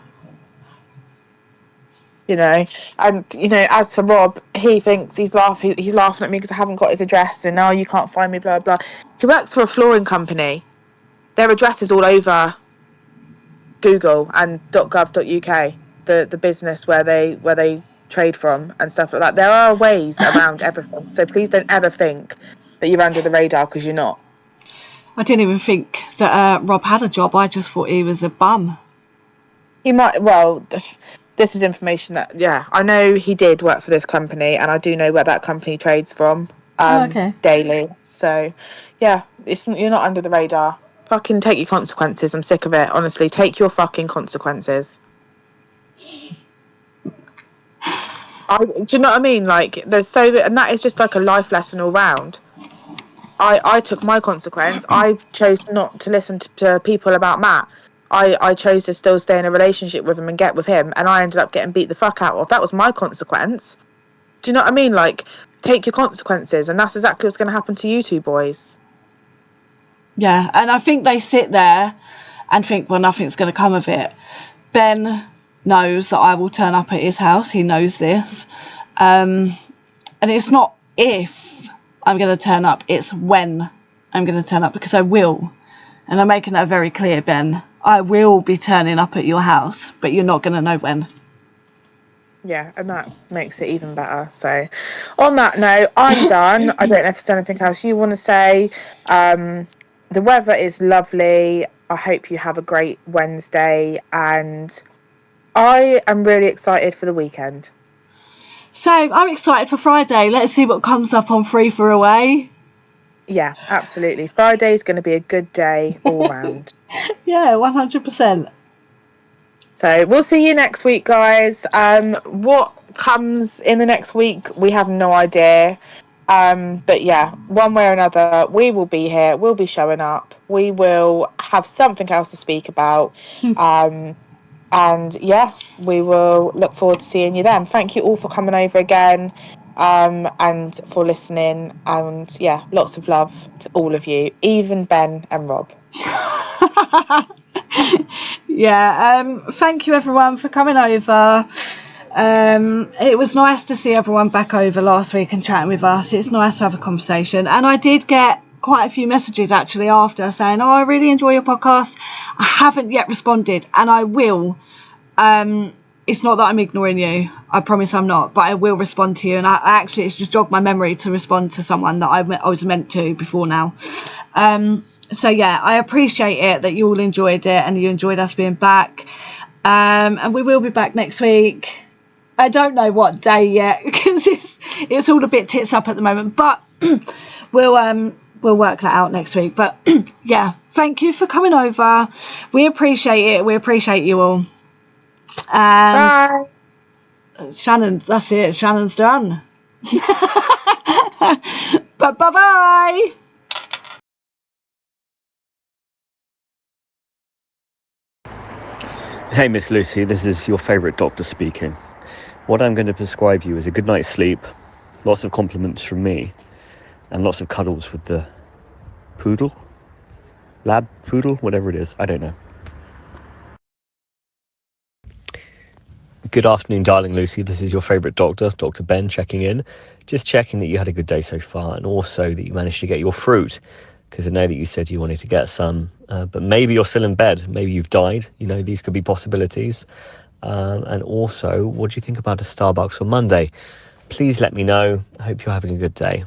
And as for Rob, he thinks he's laughing at me because I haven't got his address, and now you can't find me, blah blah. He works for a flooring company. Their address is all over Google and .gov.uk, the business where they trade from and stuff like that. There are ways around everything. So please don't ever think that you're under the radar, because you're not. I didn't even think that Rob had a job. I just thought he was a bum. He might, well, this is information that, yeah, I know he did work for this company, and I do know where that company trades from Okay. daily. So yeah, you're not under the radar. Fucking take your consequences. I'm sick of it. Honestly, take your fucking consequences. Do you know what I mean? Like, and that is just like a life lesson all round. I took my consequence. I chose not to listen to people about Matt. I chose to still stay in a relationship with him and get with him, and I ended up getting beat the fuck out of. That was my consequence. Do you know what I mean? Like, take your consequences, and that's exactly what's going to happen to you two boys. Yeah, and I think they sit there and think, well, nothing's going to come of it. Ben knows that I will turn up at his house. He knows this. And it's not if I'm going to turn up, it's when I'm going to turn up, because I will. And I'm making that very clear, Ben. I will be turning up at your house, but you're not going to know when. Yeah, and that makes it even better. So, on that note, I'm done. I don't know if there's anything else you want to say. The weather is lovely. I hope you have a great Wednesday, and I am really excited for the weekend. So I'm excited for Friday. Let's see what comes up on Free for Away. Yeah, absolutely. Friday's going to be a good day all round. Yeah, 100%. So we'll see you next week, guys. What comes in the next week, we have no idea. But yeah, one way or another, we will be here. We'll be showing up. We will have something else to speak about. And yeah, we will look forward to seeing you then. Thank you all for coming over again, and for listening. And yeah, lots of love to all of you, even Ben and Rob. Yeah, thank you everyone for coming over. It was nice to see everyone back over last week and chatting with us. It's nice to have a conversation, and I did get quite a few messages actually after saying, oh, I really enjoy your podcast. I haven't yet responded, and I will. It's not that I'm ignoring you, I promise I'm not, but I will respond to you. And I actually, it's just jogged my memory to respond to someone that I was meant to before now. So yeah, I appreciate it that you all enjoyed it and you enjoyed us being back. And we will be back next week. I don't know what day yet, because it's all a bit tits up at the moment, but we'll work that out next week. But yeah, thank you for coming over. We appreciate it. We appreciate you all. And bye. Shannon, that's it. Shannon's done. But bye-bye. Hey Miss Lucy, this is your favourite doctor speaking. What I'm going to prescribe you is a good night's sleep, lots of compliments from me, and lots of cuddles with the poodle? Lab poodle? Whatever it is, I don't know. Good afternoon, darling Lucy. This is your favourite doctor, Dr. Ben, checking in. Just checking that you had a good day so far, and also that you managed to get your fruit, because I know that you said you wanted to get some, but maybe you're still in bed. Maybe you've died. You know, these could be possibilities. And also, what do you think about a Starbucks on Monday? Please let me know. I hope you're having a good day.